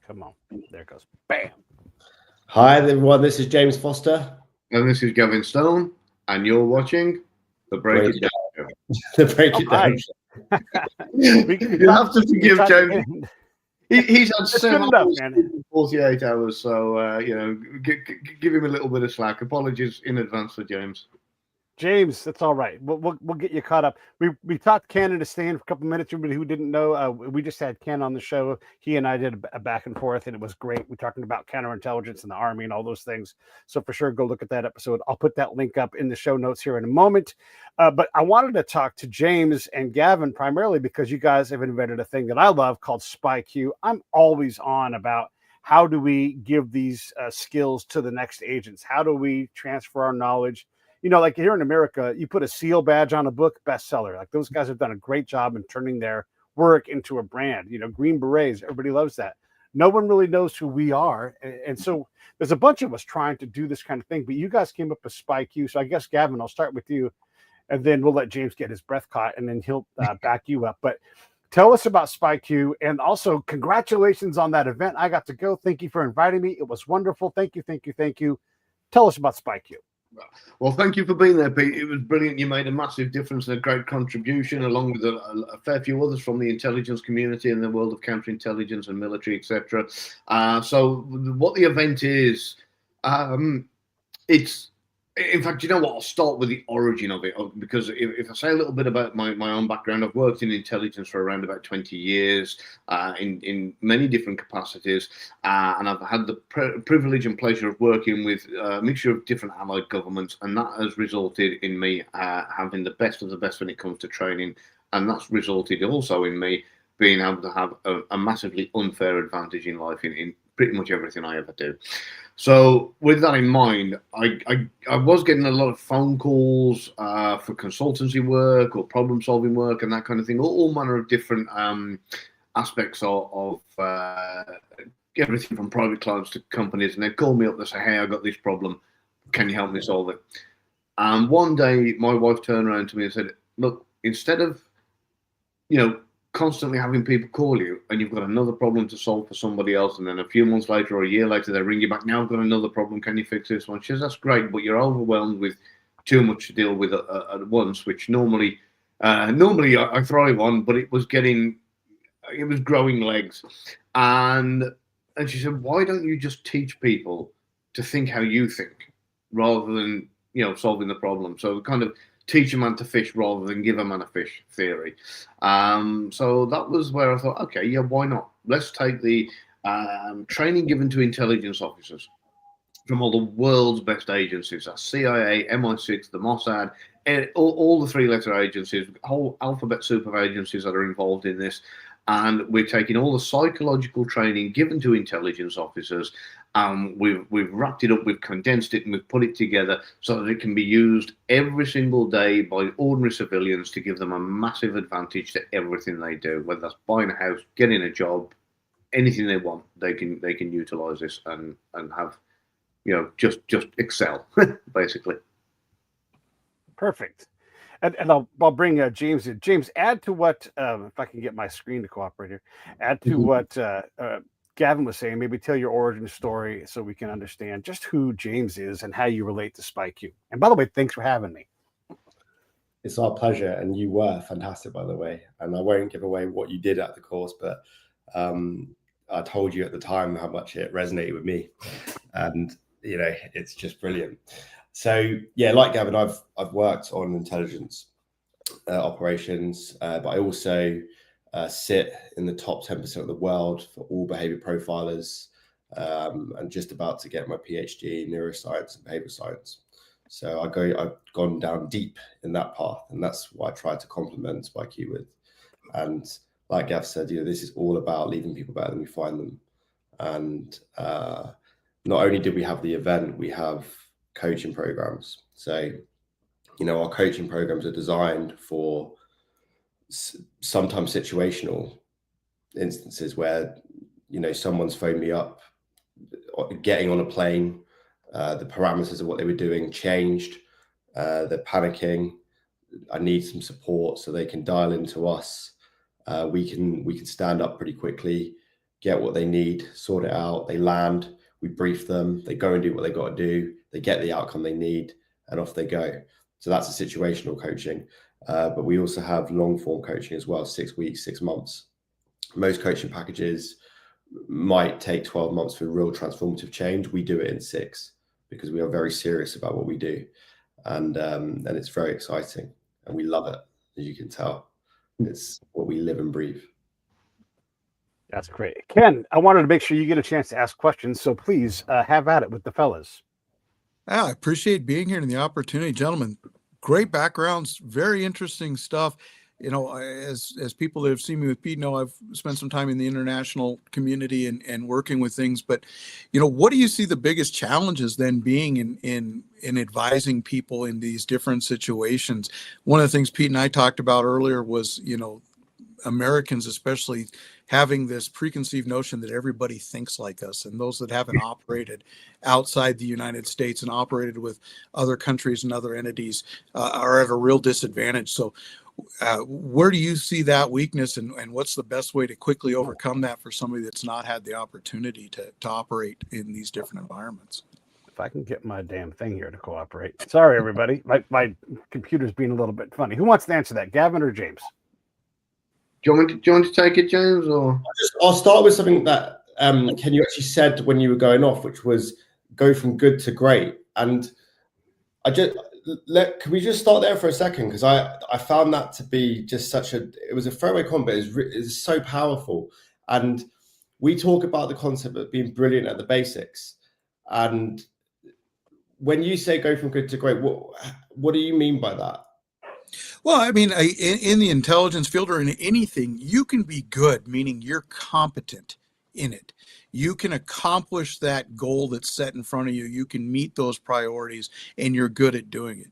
Come on. There it goes. Bam. Hi, everyone. This is James Foster. And this is Gavin Stone. And you're watching the Break It Down Show. The Break It Down Show. You have to forgive James. He's had 48 hours, so give him a little bit of slack. Apologies in advance for James. James, that's all right. We'll get you caught up. We talked Canada Stan for a couple of minutes. Everybody who didn't know, we just had Ken on the show. He and I did a back and forth, and it was great. We're talking about counterintelligence and the Army and all those things. So for sure, go look at that episode. I'll put that link up in the show notes here in a moment. But I wanted to talk to James and Gavin primarily because you guys have invented a thing that I love called SpyQ. I'm always on about how do we give these skills to the next agents? How do we transfer our knowledge? You know, like here in America, you put a SEAL badge on a book, bestseller. Like those guys have done a great job in turning their work into a brand. You know, Green Berets, everybody loves that. No one really knows who we are. And so there's a bunch of us trying to do this kind of thing, but you guys came up with SpyQ. So I guess, Gavin, I'll start with you, and then we'll let James get his breath caught, and then he'll back you up. But tell us about SpyQ, and also congratulations on that event. I got to go. Thank you for inviting me. It was wonderful. Thank you, thank you, thank you. Tell us about SpyQ. Well, thank you for being there, Pete. It was brilliant. You made a massive difference and a great contribution, along with a fair few others from the intelligence community and the world of counterintelligence and military, etc. So what the event is, it's... In fact, you know what? I'll start with the origin of it, because if I say a little bit about my own background, I've worked in intelligence for around about 20 years in many different capacities, and I've had the privilege and pleasure of working with a mixture of different allied governments, and that has resulted in me having the best of the best when it comes to training, and that's resulted also in me being able to have a massively unfair advantage in life in pretty much everything I ever do. So with that in mind, I was getting a lot of phone calls for consultancy work or problem solving work and that kind of thing, all manner of different aspects of everything from private clients to companies. And they'd call me up and say, hey, I got this problem. Can you help me solve it? And one day my wife turned around to me and said, look, instead of, constantly having people call you and you've got another problem to solve for somebody else, and then a few months later or a year later they ring you back, now I've got another problem, can you fix this one? She says, that's great, but you're overwhelmed with too much to deal with at once, which normally I thrive on, but it was growing legs. And she said, why don't you just teach people to think how you think rather than solving the problem? So kind of teach a man to fish rather than give a man a fish theory. So that was where I thought, okay, yeah, why not? Let's take the training given to intelligence officers from all the world's best agencies. That's CIA, MI6, the Mossad, all the three-letter agencies, whole alphabet soup of agencies that are involved in this. And we're taking all the psychological training given to intelligence officers. We've wrapped it up, we've condensed it, and we've put it together so that it can be used every single day by ordinary civilians to give them a massive advantage to everything they do, whether that's buying a house, getting a job, anything they want. They can utilize this and have, just excel, basically. Perfect. And I'll bring James in. James, add to what, if I can get my screen to cooperate here, add to what Gavin was saying, maybe tell your origin story so we can understand just who James is and how you relate to SpyQ. And by the way, thanks for having me. It's our pleasure, and you were fantastic, by the way. And I won't give away what you did at the course, but I told you at the time how much it resonated with me, and it's just brilliant. So yeah, like Gavin, I've worked on intelligence operations, but I also sit in the top 10% of the world for all behavior profilers, and just about to get my PhD in neuroscience and behavior science. So I've gone down deep in that path, and that's what I try to complement SpyQ with. And like Gav said, this is all about leaving people better than we find them. And not only did we have the event, we have coaching programs. So, our coaching programs are designed for sometimes situational instances where, someone's phoned me up, getting on a plane, the parameters of what they were doing changed, they're panicking, I need some support, so they can dial into us. We can stand up pretty quickly, get what they need, sort it out, they land, we brief them, they go and do what they got to do, they get the outcome they need, and off they go. So that's a situational coaching. But we also have long form coaching as well, 6 weeks, 6 months. Most coaching packages might take 12 months for real transformative change. We do it in 6 because we are very serious about what we do. And it's very exciting and we love it, as you can tell. It's what we live and breathe. That's great. Ken, I wanted to make sure you get a chance to ask questions, so please have at it with the fellas. I appreciate being here and the opportunity, gentlemen. Great backgrounds, very interesting stuff. You know, as people that have seen me with Pete know, I've spent some time in the international community and working with things. But, you know, what do you see the biggest challenges then being in advising people in these different situations? One of the things Pete and I talked about earlier was, you know, Americans especially having this preconceived notion that everybody thinks like us, and those that haven't operated outside the United States and operated with other countries and other entities are at a real disadvantage. So where do you see that weakness, and what's the best way to quickly overcome that for somebody that's not had the opportunity to operate in these different environments? If I can get my damn thing here to cooperate. Sorry, everybody. My computer's being a little bit funny. Who wants to answer that, Gavin or James? Do you want to take it, James? Or I'll start with something that Ken, you actually said when you were going off, which was go from good to great. And can we just start there for a second? Because I found that to be just it was a throwaway comment, but it's so powerful. And we talk about the concept of being brilliant at the basics. And when you say go from good to great, what do you mean by that? Well, I mean, in the intelligence field or in anything, you can be good, meaning you're competent in it. You can accomplish that goal that's set in front of you. You can meet those priorities, and you're good at doing it.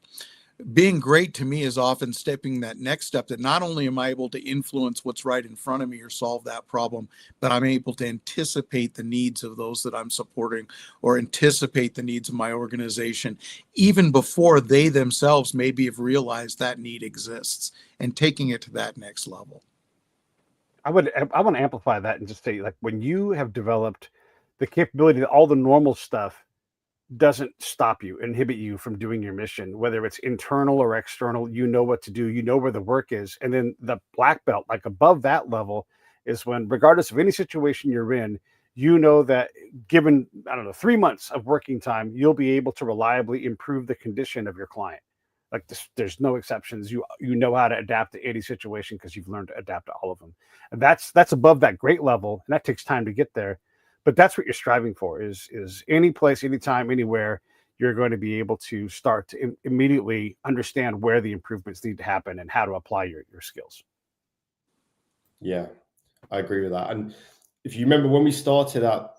Being great to me is often stepping that next step, that not only am I able to influence what's right in front of me or solve that problem, but I'm able to anticipate the needs of those that I'm supporting or anticipate the needs of my organization, even before they themselves maybe have realized that need exists, and taking it to that next level. I want to amplify that and just say, like, when you have developed the capability that all the normal stuff doesn't stop you, inhibit you from doing your mission, whether it's internal or external, you know what to do, you know where the work is. And then the black belt, like above that level, is when, regardless of any situation you're in, you know that given, 3 months of working time, you'll be able to reliably improve the condition of your client. Like there's no exceptions. You know how to adapt to any situation because you've learned to adapt to all of them. And that's above that great level, and that takes time to get there. But that's what you're striving for, is any place, anytime, anywhere, you're going to be able to start to immediately understand where the improvements need to happen and how to apply your skills. Yeah, I agree with that. And if you remember when we started at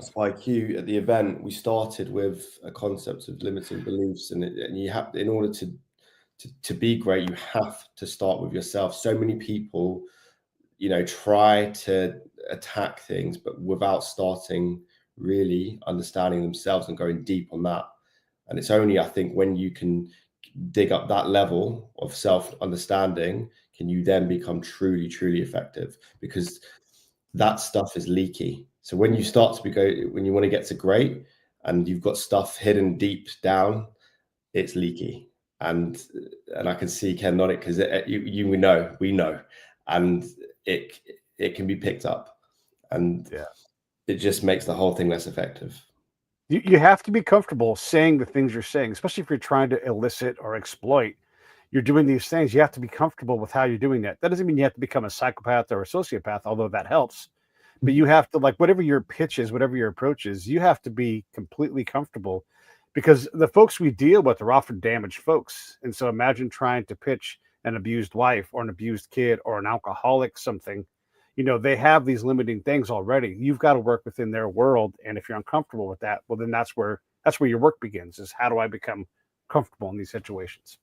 SpyQ at the event, we started with a concept of limiting beliefs, and you have, in order to be great, you have to start with yourself. So many people, try to attack things, but without starting really understanding themselves and going deep on that. And it's only, I think, when you can dig up that level of self-understanding, can you then become truly, truly effective, because that stuff is leaky. So when you start to when you want to get to great and you've got stuff hidden deep down, it's leaky. And I can see Ken nodding, because we know, and it can be picked up, and it just makes the whole thing less effective. You have to be comfortable saying the things you're saying, especially if you're trying to elicit or exploit. You're doing these things. You have to be comfortable with how you're doing that. That doesn't mean you have to become a psychopath or a sociopath, although that helps. But you have to, like, whatever your pitch is, whatever your approach is, you have to be completely comfortable, because the folks we deal with are often damaged folks. And so imagine trying to pitch an abused wife or an abused kid or an alcoholic something. They have these limiting things already. You've got to work within their world. And if you're uncomfortable with that, well, then that's where your work begins, is how do I become comfortable in these situations?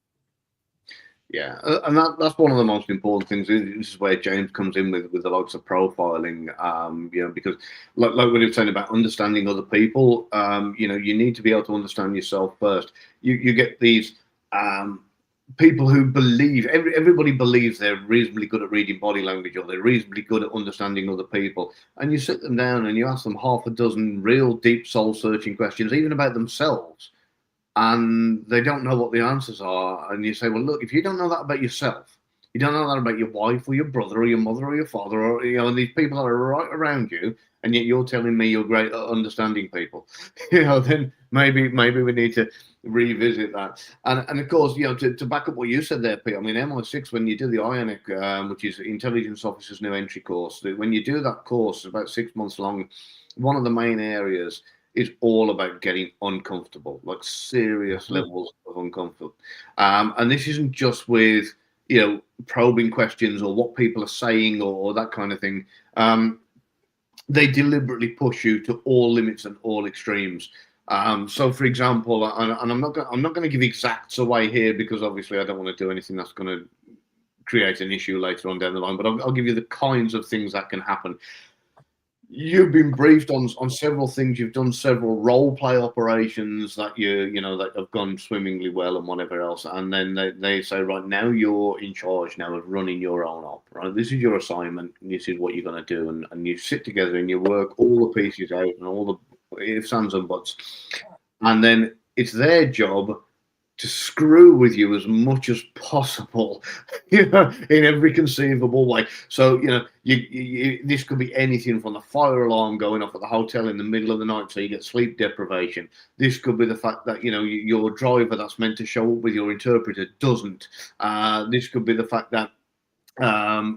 Yeah, and that's one of the most important things. This is where James comes in with the likes of profiling, because like what you were saying about understanding other people, you need to be able to understand yourself first. You get these people who believe, everybody believes they're reasonably good at reading body language, or they're reasonably good at understanding other people. And you sit them down and you ask them half a dozen real deep soul searching questions, even about themselves, and they don't know what the answers are. And you say, well, look, if you don't know that about yourself, you don't know that about your wife or your brother or your mother or your father, or, you know, these people that are right around you, and yet you're telling me you're great at understanding people, you know, then maybe we need to revisit that. And of course, you know, to back up what you said there, Pete, I mean, MI6, when you do the IONIC, which is Intelligence Officers New Entry course, when you do that course, about 6 months long, one of the main areas is all about getting uncomfortable, like serious levels of uncomfort. And this isn't just with, you know, probing questions or what people are saying or that kind of thing. They deliberately push you to all limits and all extremes. So, for example, and I'm not going to give exacts away here, because obviously I don't want to do anything that's going to create an issue later on down the line. But I'll give you the kinds of things that can happen. You've been briefed on several things. You've done several role play operations that you know that have gone swimmingly well and whatever else. And then they say, right, now you're in charge now of running your own op. Right, this is your assignment. This is what you're going to do. And you sit together and you work all the pieces out and all the ifs, ands, and buts. And then it's their job to screw with you as much as possible, you know, in every conceivable way. So, you know, this could be anything from the fire alarm going off at the hotel in the middle of the night so you get sleep deprivation. This could be the fact that, you know, your driver that's meant to show up with your interpreter doesn't. This could be the fact that,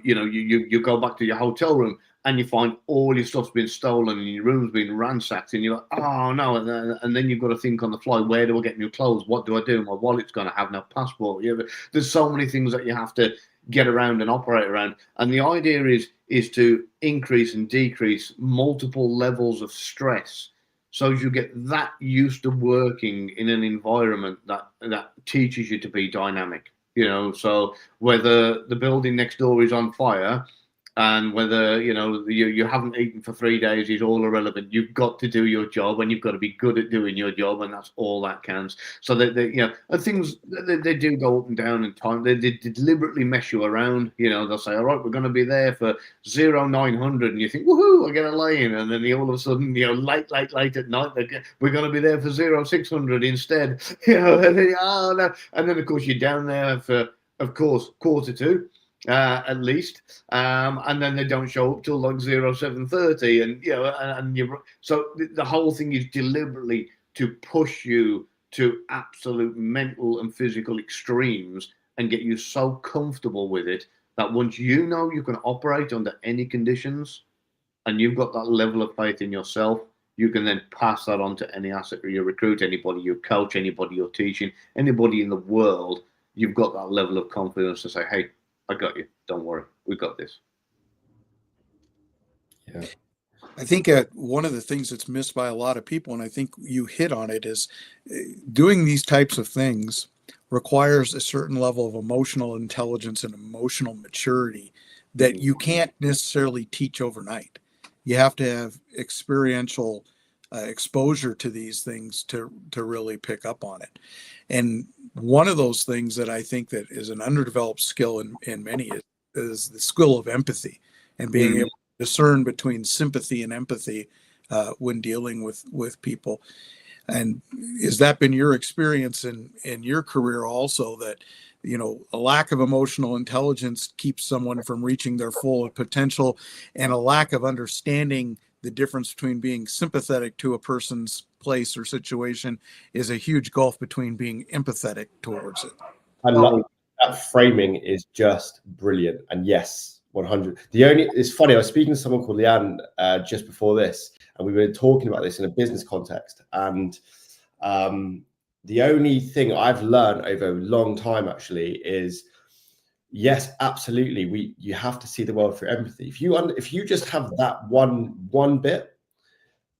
you know, you go back to your hotel room and you find all your stuff's been stolen and your room's been ransacked, and you're like, oh no, and then you've got to think on the fly, where do I get new clothes? What do I do? My wallet's going to have no passport. You know, there's so many things that you have to get around and operate around. And the idea is to increase and decrease multiple levels of stress, so you get that used to working in an environment that teaches you to be dynamic. You know, so whether the building next door is on fire, and whether, you know, you haven't eaten for 3 days is all irrelevant. You've got to do your job, and you've got to be good at doing your job, and that's all that counts. So they you know, and things they do go up and down in time. They deliberately mess you around. You know, they'll say, all right, we're going to be there for 0900, and you think, woohoo, I get a lane, and then all of a sudden, you know, late at night, we're going to be there for 0600 instead. You know, and then, oh no, and then of course you're down there for, of course, 1:45. At least, and then they don't show up till like 0730, and you know, and you. So the whole thing is deliberately to push you to absolute mental and physical extremes and get you so comfortable with it that once you know you can operate under any conditions, and you've got that level of faith in yourself, you can then pass that on to any asset you recruit, anybody you coach, anybody you're teaching, anybody in the world. You've got that level of confidence to say, hey, I got you. Don't worry. We got this. Yeah. I think one of the things that's missed by a lot of people, and I think you hit on it, is doing these types of things requires a certain level of emotional intelligence and emotional maturity that you can't necessarily teach overnight. You have to have experiential exposure to these things to really pick up on it. And one of those things that I think that is an underdeveloped skill in many is the skill of empathy, and being able to discern between sympathy and empathy when dealing with people. And has that been your experience in your career also, that, you know, a lack of emotional intelligence keeps someone from reaching their full potential, and a lack of understanding the difference between being sympathetic to a person's place or situation is a huge gulf between being empathetic towards it? I love that framing, is just brilliant. And yes, 100. It's funny, I was speaking to someone called Leanne just before this, and we were talking about this in a business context. And the only thing I've learned over a long time actually is, yes, absolutely, you have to see the world through empathy. If you just have that one bit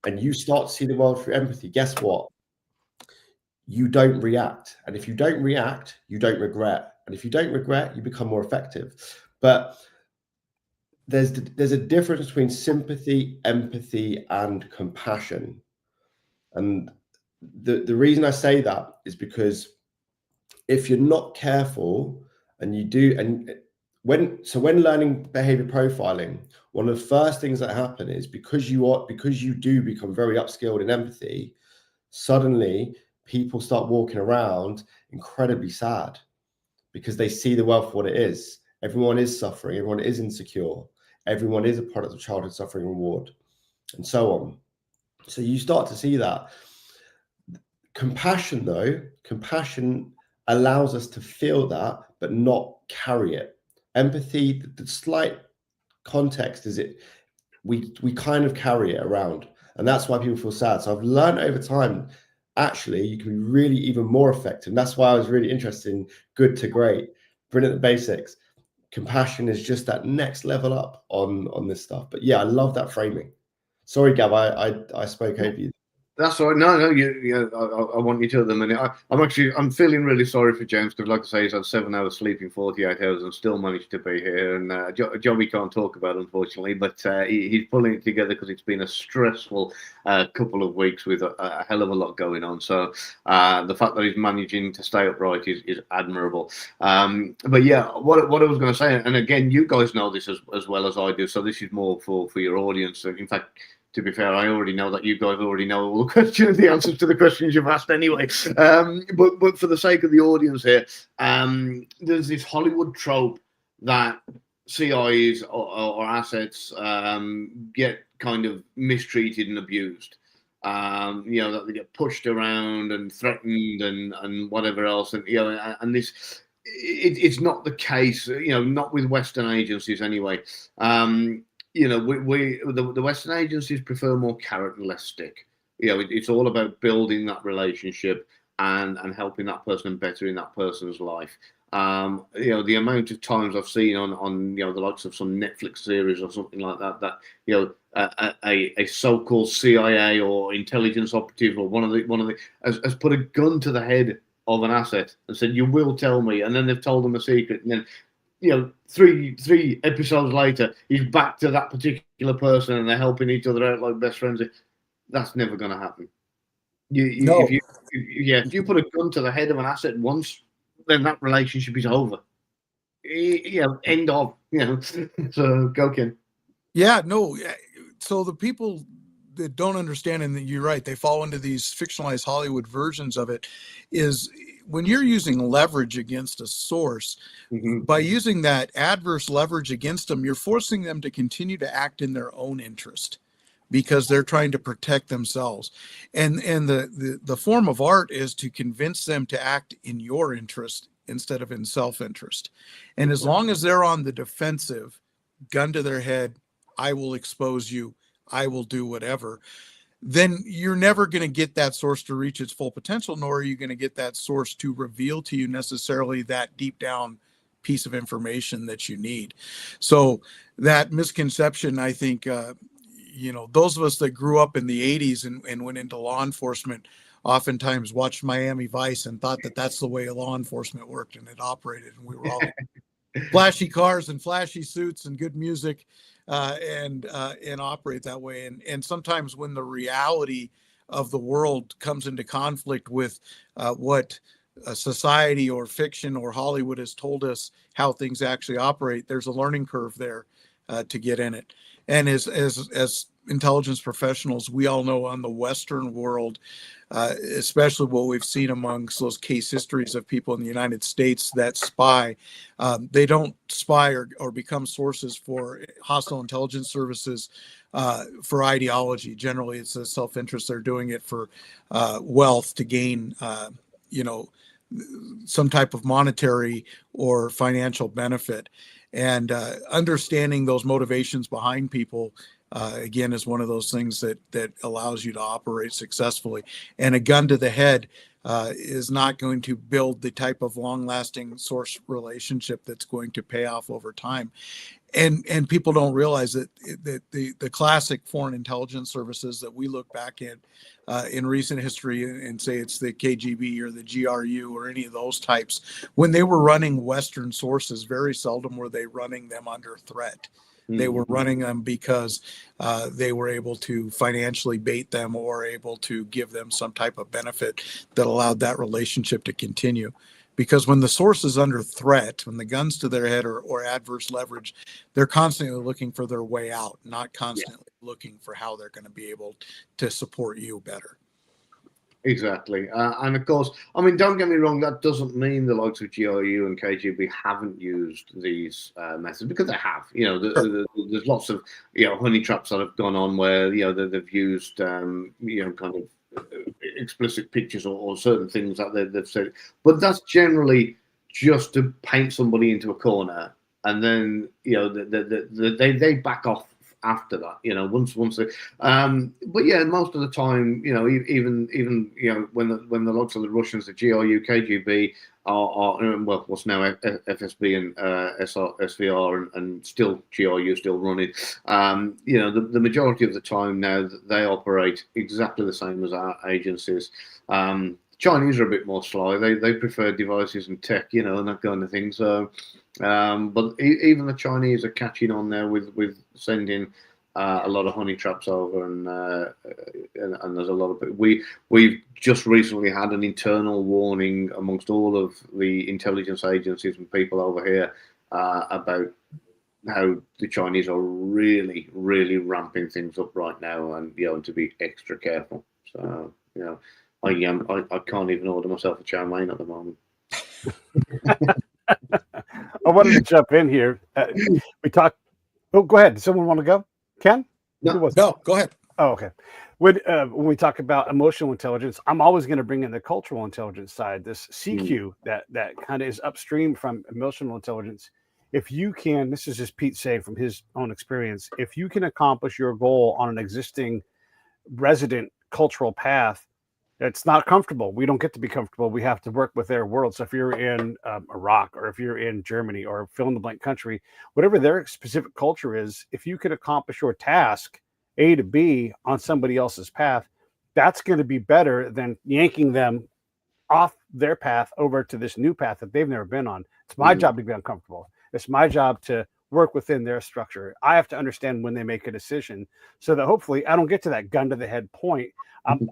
and you start to see the world through empathy, guess what? You don't react. And if you don't react, you don't regret. And if you don't regret, you become more effective. But there's a difference between sympathy, empathy, and compassion. And the reason I say that is because if you're not careful and you do, and when learning behavior profiling, one of the first things that happen is because you do become very upskilled in empathy, suddenly people start walking around incredibly sad because they see the world for what it is. Everyone is suffering, everyone is insecure, everyone is a product of childhood suffering and reward, and so on. So you start to see that. Compassion allows us to feel that, but not carry it. Empathy, the slight context is we kind of carry it around, and that's why people feel sad. So I've learned over time, actually, you can be really even more effective. And that's why I was really interested in good to great, brilliant at the basics. Compassion is just that next level up on this stuff. But yeah, I love that framing. Sorry, Gav, I spoke over you. That's all right. No, I want you to at the minute. I'm feeling really sorry for James because, like I say, he's had 7 hours sleep in 48 hours and still managed to be here. And job we can't talk about, unfortunately, but he's pulling it together because it's been a stressful couple of weeks with a hell of a lot going on. So the fact that he's managing to stay upright is admirable. But yeah, what I was going to say, and again, you guys know this as well as I do, so this is more for your audience. In fact, to be fair, I already know that you guys already know all the answers to the questions you've asked anyway. But for the sake of the audience here, there's this Hollywood trope that CIs or assets get kind of mistreated and abused. That they get pushed around and threatened and whatever else, and this. It's not the case, not with Western agencies anyway. The Western agencies prefer more carrot and less stick. It's all about building that relationship and helping that person and bettering that person's life. The amount of times I've seen on the likes of some Netflix series or something like that, a so-called CIA or intelligence operative or one of the has put a gun to the head of an asset and said, "You will tell me," and then they've told them a secret, and then three episodes later, he's back to that particular person and they're helping each other out like best friends. That's never going to happen. No. If you put a gun to the head of an asset once, then that relationship is over. End of. So go, Ken. Yeah, no. So the people that don't understand, and you're right, they fall into these fictionalized Hollywood versions of it, is when you're using leverage against a source, by using that adverse leverage against them, you're forcing them to continue to act in their own interest because they're trying to protect themselves. And the form of art is to convince them to act in your interest instead of in self-interest. And as long as they're on the defensive, gun to their head, I will expose you, I will do whatever, then you're never going to get that source to reach its full potential, nor are you going to get that source to reveal to you necessarily that deep down piece of information that you need. So that misconception, I think, those of us that grew up in the 80s and went into law enforcement oftentimes watched Miami Vice and thought that that's the way law enforcement worked and it operated. And we were all flashy cars and flashy suits and good music and operate that way. And sometimes when the reality of the world comes into conflict with what society or fiction or Hollywood has told us how things actually operate, there's a learning curve there to get in it. And as intelligence professionals, we all know on the Western world, especially what we've seen amongst those case histories of people in the United States that spy, they don't spy or become sources for hostile intelligence services for ideology. Generally, it's a self-interest. They're doing it for wealth to gain, some type of monetary or financial benefit. And understanding those motivations behind people, again, is one of those things that allows you to operate successfully. And a gun to the head is not going to build the type of long-lasting source relationship that's going to pay off over time. And people don't realize that the classic foreign intelligence services that we look back at in recent history and say it's the KGB or the GRU or any of those types, when they were running Western sources, very seldom were they running them under threat. They were running them because they were able to financially bait them or able to give them some type of benefit that allowed that relationship to continue. because when the source is under threat, when the gun's to their head or adverse leverage, they're constantly looking for their way out, not constantly looking for how they're going to be able to support you better. Exactly. And of course, I mean, don't get me wrong, that doesn't mean the likes of GRU and KGB haven't used these methods, because they have. You know, there's lots of, you know, honey traps that have gone on where, you know, they've used, you know, kind of explicit pictures or certain things that they've said. But that's generally just to paint somebody into a corner. And then, you know, they back off after that, you know, once they, but yeah, most of the time, you know, even you know, when the logs of the Russians, the GRU, KGB are well, what's now FSB and SVR and still GRU still running, you know, the majority of the time now they operate exactly the same as our agencies. Chinese are a bit more sly. They prefer devices and tech, you know, and that kind of thing. So, but even the Chinese are catching on there with sending a lot of honey traps over, and there's a lot of we've just recently had an internal warning amongst all of the intelligence agencies and people over here about how the Chinese are really ramping things up right now, and you know, to be extra careful. So, you know, I can't even order myself a chow mein at the moment. I wanted to jump in here. We talked. Oh, go ahead. Does someone want to go? Ken? No, go ahead. Oh, okay. When we talk about emotional intelligence, I'm always going to bring in the cultural intelligence side, this CQ that kind of is upstream from emotional intelligence. If you can, this is just Pete saying from his own experience, if you can accomplish your goal on an existing resident cultural path, it's not comfortable. We don't get to be comfortable. We have to work with their world. So if you're in Iraq, or if you're in Germany, or fill in the blank country, whatever their specific culture is, if you can accomplish your task A to B on somebody else's path, that's going to be better than yanking them off their path over to this new path that they've never been on. It's my job to be uncomfortable. It's my job to work within their structure. I have to understand when they make a decision, so that hopefully I don't get to that gun to the head point.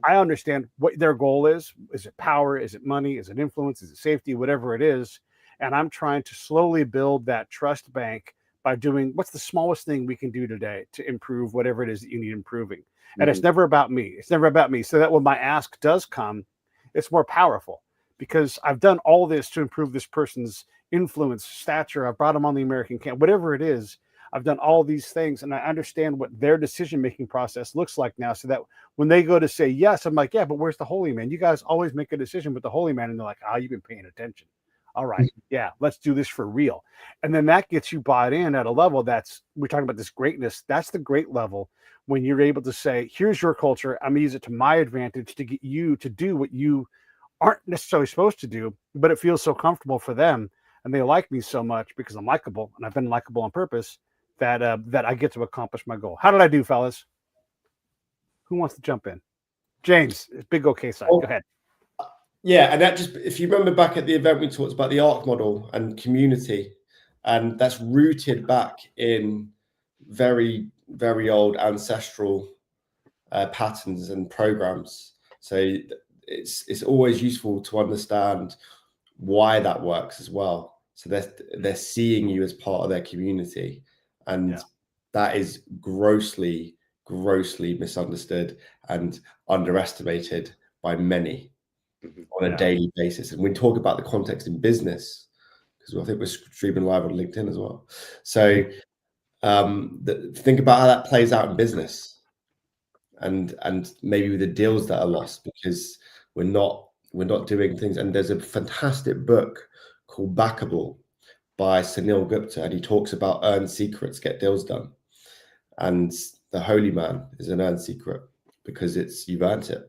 I understand what their goal is. Is it power? Is it money? Is it influence? Is it safety? Whatever it is. And I'm trying to slowly build that trust bank by doing what's the smallest thing we can do today to improve whatever it is that you need improving. And it's never about me. It's never about me. So that when my ask does come, it's more powerful, because I've done all this to improve this person's influence, stature. I've brought them on the American camp, whatever it is. I've done all these things, and I understand what their decision-making process looks like now, so that when they go to say yes, I'm like, yeah, but where's the holy man? You guys always make a decision with the holy man, and they're like, you've been paying attention. All right, yeah, let's do this for real. And then that gets you bought in at a level we're talking about this greatness. That's the great level, when you're able to say, here's your culture. I'm gonna use it to my advantage to get you to do what you aren't necessarily supposed to do, but it feels so comfortable for them. And they like me so much because I'm likable, and I've been likable on purpose, that I get to accomplish my goal. How did I do, fellas? Who wants to jump in? James, big OK side. Go ahead. Yeah, and that just, if you remember back at the event, we talked about the ARC model and community, and that's rooted back in very, very old ancestral patterns and programs. So it's always useful to understand why that works as well. So they're seeing you as part of their community, and that is grossly misunderstood and underestimated by many on a daily basis. And we talk about the context in business, because I think we're streaming live on LinkedIn as well. So think about how that plays out in business, and maybe with the deals that are lost because we're not doing things. And there's a fantastic book called Backable by Sunil Gupta, and he talks about earned secrets get deals done. And the holy man is an earned secret, because you've earned it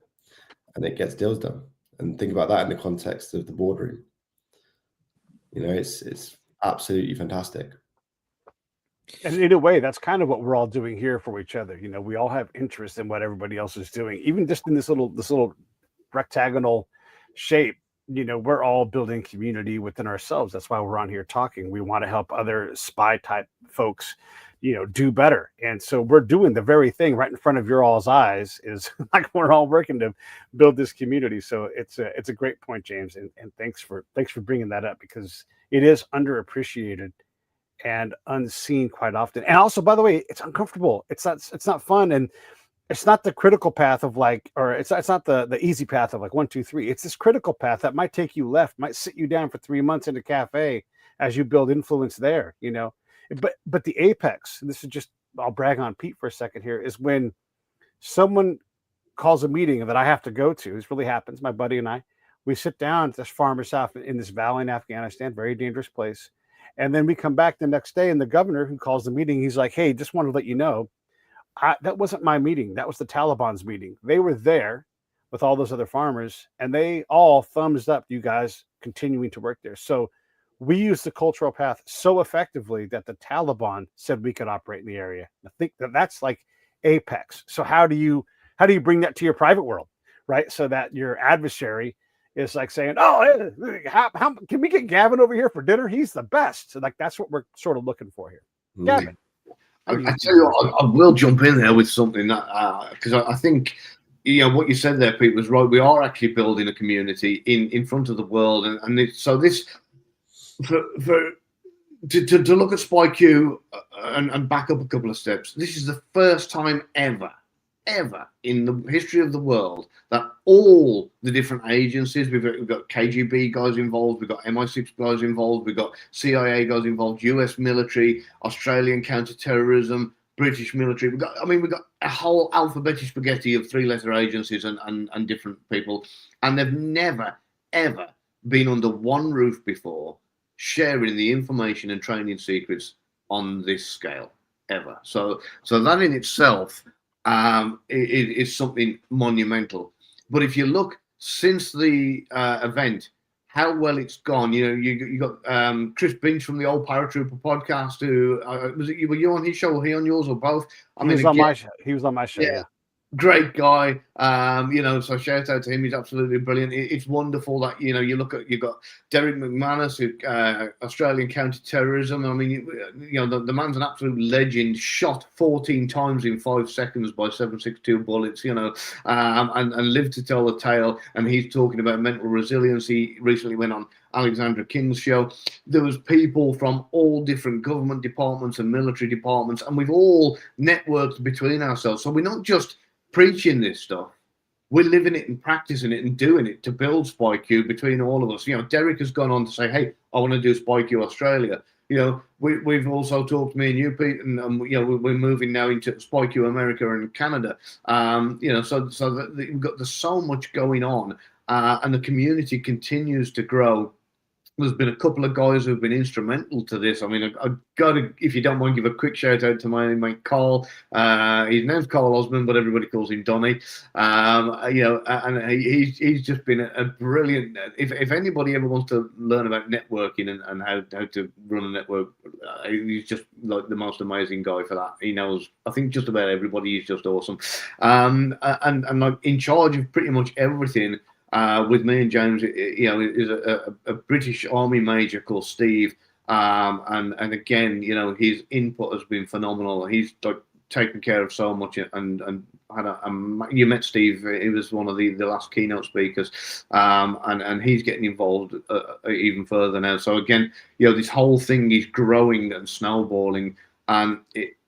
and it gets deals done. And think about that in the context of the boardroom. You know, it's absolutely fantastic. And in a way, that's kind of what we're all doing here for each other. You know, we all have interest in what everybody else is doing, even just in this little rectagonal shape. You know, we're all building community within ourselves. That's why we're on here talking. We want to help other spy type folks do better. And so we're doing the very thing right in front of your all's eyes, is like we're all working to build this community. So it's a great point, James. And thanks for bringing that up, because it is underappreciated and unseen quite often. And also, by the way, it's uncomfortable. It's not fun. And it's not the critical path of or it's not the easy path of like 1, 2, 3. It's this critical path that might take you left, might sit you down for 3 months in a cafe as you build influence there, But the apex, and this is just, I'll brag on Pete for a second here, is when someone calls a meeting that I have to go to. This really happens. My buddy and I, we sit down at this farmer's house in this valley in Afghanistan, very dangerous place. And then we come back the next day, and the governor who calls the meeting, he's like, "Hey, just wanted to let you know, that wasn't my meeting. That was the Taliban's meeting. They were there with all those other farmers, and they all thumbs up you guys continuing to work there." So we use the cultural path so effectively that the Taliban said we could operate in the area. I think that's like apex. So how do you bring that to your private world, right? So that your adversary is like saying, "Oh, how can we get Gavin over here for dinner? He's the best." So like that's what we're sort of looking for here. Gavin. I tell you what, I will jump in there with something that because I think what you said there, Pete, was right. We are actually building a community in front of the world, so this to look at SpyQ and back up a couple of steps. This is the first time ever in the history of the world that all the different agencies, we've got KGB guys involved, we've got MI6 guys involved, we've got CIA guys involved, US military, Australian counterterrorism, British military. We've got a whole alphabetic spaghetti of 3-letter agencies and different people, and they've never ever been under one roof before, sharing the information and training secrets on this scale ever. So that in itself it is something monumental. But if you look since the event, how well it's gone. You got Chris Binch from the old Paratrooper podcast. Who were you on his show, or he on yours, or both? He was on my show. He was on my show. Yeah. Great guy. So shout out to him. He's absolutely brilliant. It's wonderful that you've got Derek McManus, Australian counter-terrorism. I mean, the man's an absolute legend. Shot 14 times in 5 seconds by 7.62 bullets. And lived to tell the tale. And he's talking about mental resilience. He recently went on Alexandra King's show. There was people from all different government departments and military departments, and we've all networked between ourselves. So we're not just preaching this stuff, we're living it and practicing it and doing it to build SpyQ between all of us. Derek has gone on to say, "Hey, I want to do SpyQ Australia." We've also talked, me and you, Pete, and we're moving now into SpyQ America and Canada. There's so much going on, and the community continues to grow. There's been a couple of guys who've been instrumental to this. I mean, I've got to, if you don't mind, give a quick shout out to my mate Carl. His name's Carl Osmond, but everybody calls him Donny. And he's just been a brilliant. If anybody ever wants to learn about networking and how to run a network, he's just like the most amazing guy for that. He knows, I think, just about everybody. He's just awesome, and like in charge of pretty much everything. With me and James, is a British Army major called Steve, and again, his input has been phenomenal. He's like taken care of so much, and had you met Steve? He was one of the last keynote speakers, and he's getting involved even further now. So again, this whole thing is growing and snowballing, and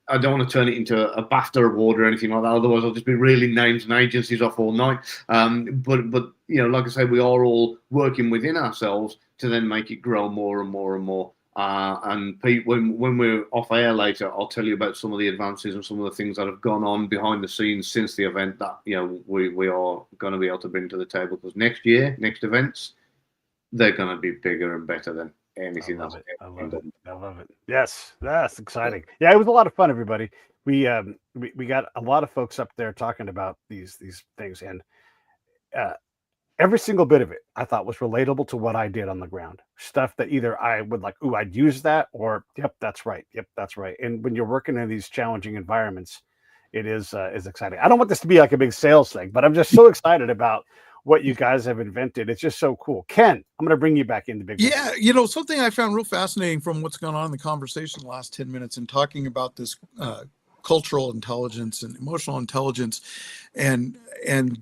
I don't want to turn it into a BAFTA award or anything like that. Otherwise, I'll just be reeling names and agencies off all night. But like I say, we are all working within ourselves to then make it grow more and more and more. And Pete, when we're off air later, I'll tell you about some of the advances and some of the things that have gone on behind the scenes since the event that we are going to be able to bring to the table. Because next events, they're going to be bigger and better than anything. I love it. Yes, that's exciting. Yeah, it was a lot of fun, everybody. We got a lot of folks up there talking about these things, and every single bit of it I thought was relatable to what I did on the ground. Stuff that either I would like, "Ooh, I'd use that," or "Yep, that's right. Yep, that's right." And when you're working in these challenging environments, it is exciting. I don't want this to be like a big sales thing, but I'm just so excited about what you guys have invented. It's just so cool. Ken, I'm going to bring you back into big. Yeah, something I found real fascinating from what's gone on in the conversation the last 10 minutes and talking about this cultural intelligence and emotional intelligence and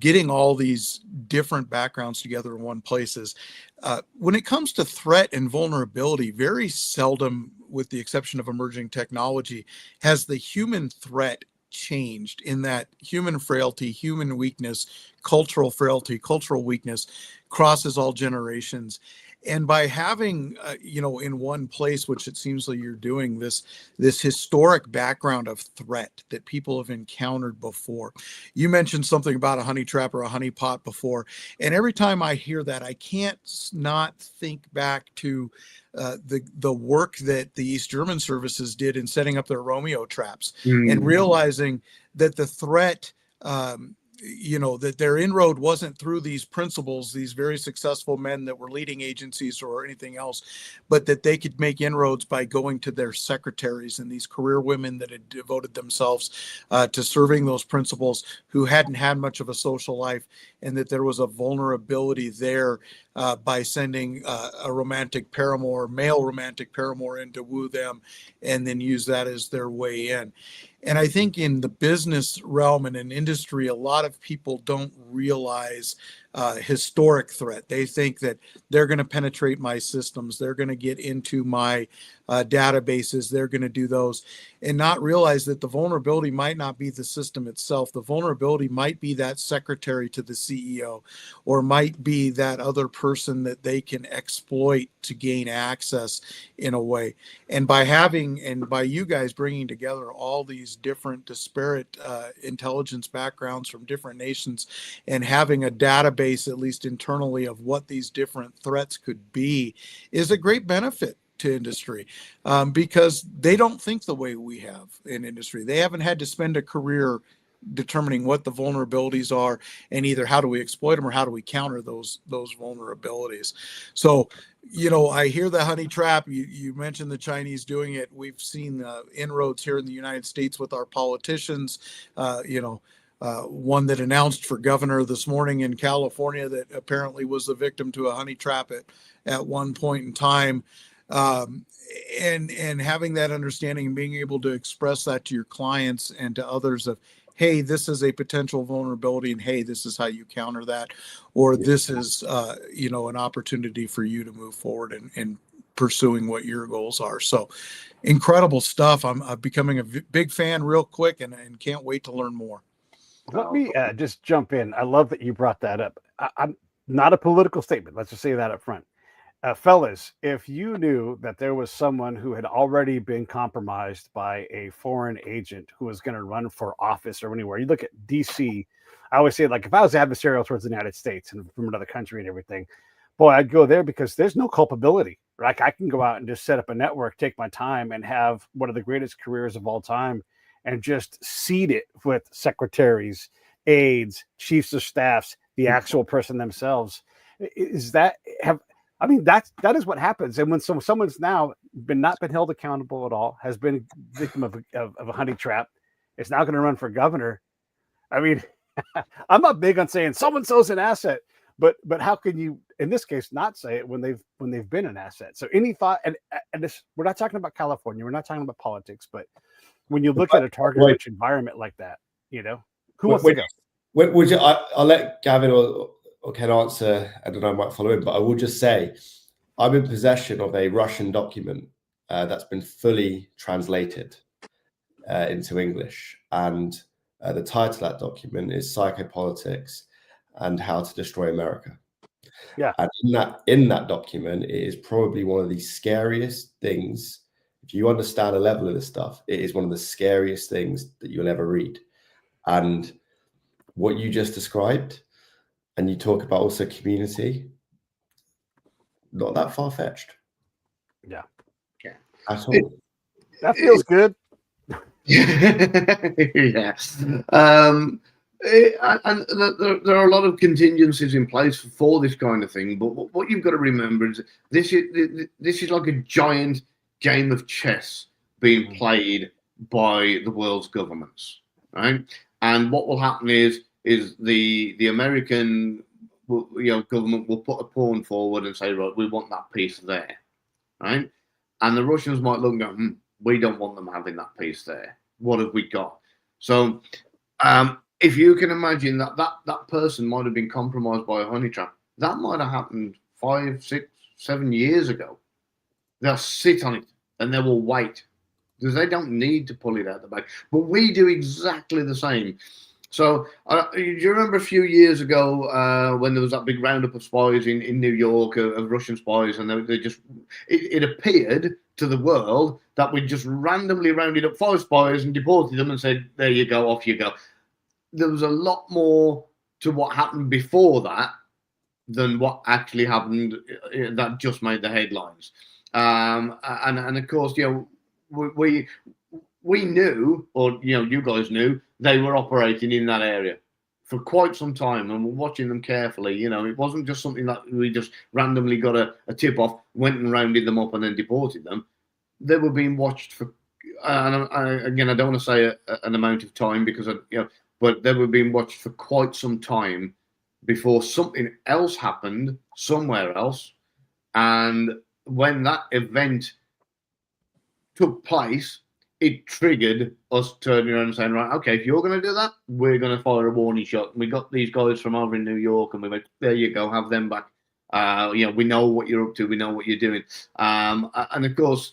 getting all these different backgrounds together in one place is when it comes to threat and vulnerability, very seldom, with the exception of emerging technology, has the human threat changed. In that human frailty, human weakness, cultural frailty, cultural weakness crosses all generations. And by having, in one place, which it seems like you're doing, this historic background of threat that people have encountered before. You mentioned something about a honey trap or a honey pot before. And every time I hear that, I can't not think back to the work that the East German services did in setting up their Romeo traps and realizing that the threat, that their inroad wasn't through these principals, these very successful men that were leading agencies or anything else, but that they could make inroads by going to their secretaries and these career women that had devoted themselves to serving those principals who hadn't had much of a social life, and that there was a vulnerability there by sending a romantic paramour, male romantic paramour, in to woo them and then use that as their way in. And I think in the business realm and in industry, a lot of people don't realize historic threat. They think that they're going to penetrate my systems, they're going to get into my databases, they're going to do those, and not realize that the vulnerability might not be the system itself. The vulnerability might be that secretary to the CEO, or might be that other person that they can exploit to gain access in a way. And by you guys bringing together all these different disparate intelligence backgrounds from different nations and having a database, at least internally, of what these different threats could be, is a great benefit to industry, because they don't think the way we have in industry. They haven't had to spend a career determining what the vulnerabilities are and either how do we exploit them or how do we counter those vulnerabilities. So, I hear the honey trap. You mentioned the Chinese doing it. We've seen inroads here in the United States with our politicians. One that announced for governor this morning in California that apparently was the victim to a honey trap at one point in time. And having that understanding and being able to express that to your clients and to others of, hey, this is a potential vulnerability, and hey, this is how you counter that, or this is an opportunity for you to move forward and pursuing what your goals are. So incredible stuff. I'm becoming a big fan real quick and can't wait to learn more. Let me just jump in. I love that you brought that up. I'm not a political statement. Let's just say that up front. Fellas, if you knew that there was someone who had already been compromised by a foreign agent who was going to run for office or anywhere, you look at DC. I always say, like, if I was adversarial towards the United States and from another country and everything, boy, I'd go there because there's no culpability. Like, I can go out and just set up a network, take my time, and have one of the greatest careers of all time, and just seed it with secretaries, aides, chiefs of staffs, the actual person themselves. That is what happens. And when someone's now not been held accountable at all, has been a victim of a honey trap, is now going to run for governor. I mean, I'm not big on saying so-and-so's an asset, but how can you, in this case, not say it when they've been an asset? So any thought, and this, we're not talking about California, we're not talking about politics, but when you look at a target-rich environment like that, who wants to go? Would you? I'll let Gavin or Ken answer, and then I might follow in. But I will just say, I'm in possession of a Russian document that's been fully translated into English, and the title of that document is "Psychopolitics and How to Destroy America." Yeah, and in that document, it is probably one of the scariest things. If you understand the level of this stuff, it is one of the scariest things that you'll ever read. And what you just described, and you talk about also community, not that far-fetched. Yeah. At all. That feels good. Yeah. And there are a lot of contingencies in place for this kind of thing. But what you've got to remember is this is like a giant game of chess being played by the world's governments, right? And what will happen is the American government will put a pawn forward and say, right, we want that piece there, right? And the Russians might look and go, we don't want them having that piece there. What have we got? So if you can imagine that person might have been compromised by a honey trap, that might have happened 5, 6, 7 years ago. They'll sit on it and they will wait because they don't need to pull it out the bag. But we do exactly the same. So do you remember a few years ago when there was that big roundup of spies in New York, of Russian spies, and they just, it appeared to the world that we just randomly rounded up 5 spies and deported them and said, there you go, off you go. There was a lot more to what happened before that than what actually happened that just made the headlines. And of course, we knew, or you guys knew, they were operating in that area for quite some time, and we're watching them carefully. It wasn't just something that we just randomly got a tip off, went and rounded them up, and then deported them. They were being watched for, again, I don't want to say an amount of time because but they were being watched for quite some time before something else happened somewhere else, and when that event took place, it triggered us turning around and saying, right, okay, if you're going to do that, we're going to fire a warning shot. And we got these guys from over in New York, and we went, there you go, have them back. We know what you're up to. We know what you're doing. And of course,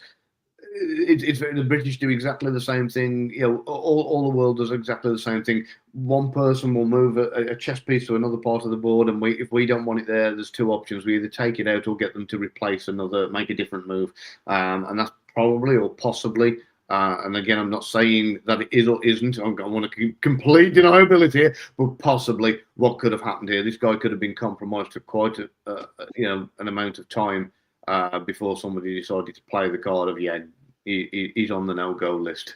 the British do exactly the same thing. All the world does exactly the same thing. One person will move a chess piece to another part of the board, and if we don't want it there, there's 2 options. We either take it out or get them to replace another, make a different move. And that's probably or possibly, and again, I'm not saying that it is or isn't. I want to complete deniability here, but possibly what could have happened here. This guy could have been compromised for quite an amount of time before somebody decided to play the card of he's on the no-go list.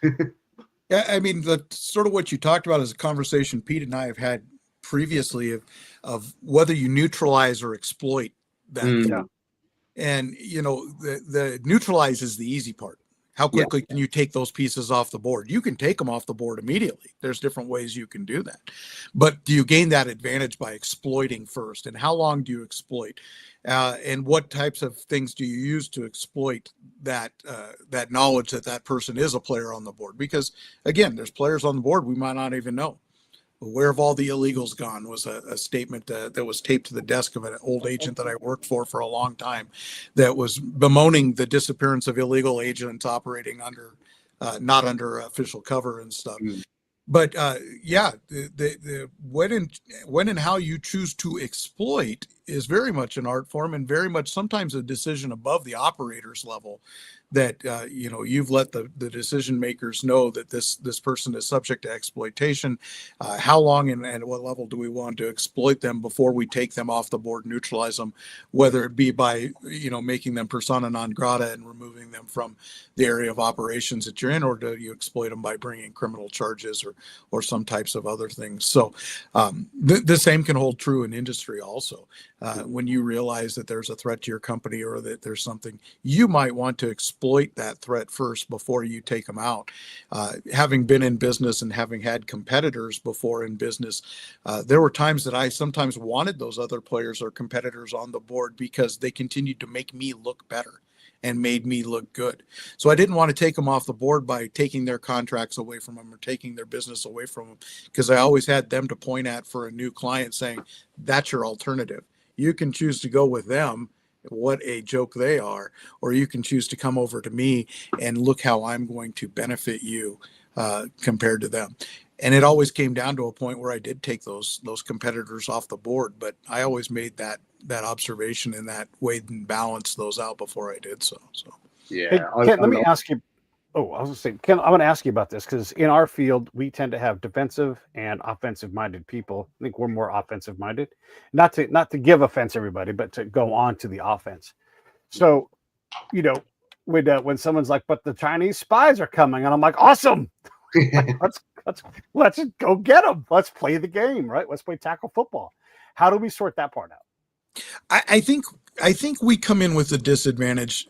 Yeah, I mean, the sort of what you talked about is a conversation Pete and I have had previously of whether you neutralize or exploit that. And the neutralize is the easy part. How quickly can you take those pieces off the board? You can take them off the board immediately. There's different ways you can do that. But do you gain that advantage by exploiting first? And how long do you exploit? And what types of things do you use to exploit that knowledge that person is a player on the board? Because, again, there's players on the board we might not even know. Where have all the illegals gone was a statement that was taped to the desk of an old agent that I worked for a long time, that was bemoaning the disappearance of illegal agents operating under not under official cover and stuff. But the when and how you choose to exploit is very much an art form, and very much sometimes a decision above the operator's level, that you've let the decision makers know that this person is subject to exploitation. How long and at what level do we want to exploit them before we take them off the board, neutralize them, whether it be by making them persona non grata and removing them from the area of operations that you're in, or do you exploit them by bringing criminal charges or some types of other things? So the same can hold true in industry also. When you realize that there's a threat to your company, or that there's something, you might want to exploit that threat first before you take them out. Having been in business and having had competitors before in business, there were times that I sometimes wanted those other players or competitors on the board because they continued to make me look better and made me look good. So I didn't want to take them off the board by taking their contracts away from them or taking their business away from them, because I always had them to point at for a new client, saying, that's your alternative. You can choose to go with them, what a joke they are, or you can choose to come over to me and look how I'm going to benefit you compared to them. And it always came down to a point where I did take those competitors off the board, but I always made that observation and that weighed and balanced those out before I did so. Yeah. Hey, Ken, let me ask you. Oh, I was going to say, Ken, I want to ask you about this, because in our field, we tend to have defensive and offensive-minded people. I think we're more offensive-minded, not to give offense everybody, but to go on to the offense. So, when someone's like, "But the Chinese spies are coming," and I'm like, "Awesome! let's go get them. Let's play the game, right? Let's play tackle football." How do we sort that part out? I think we come in with a disadvantage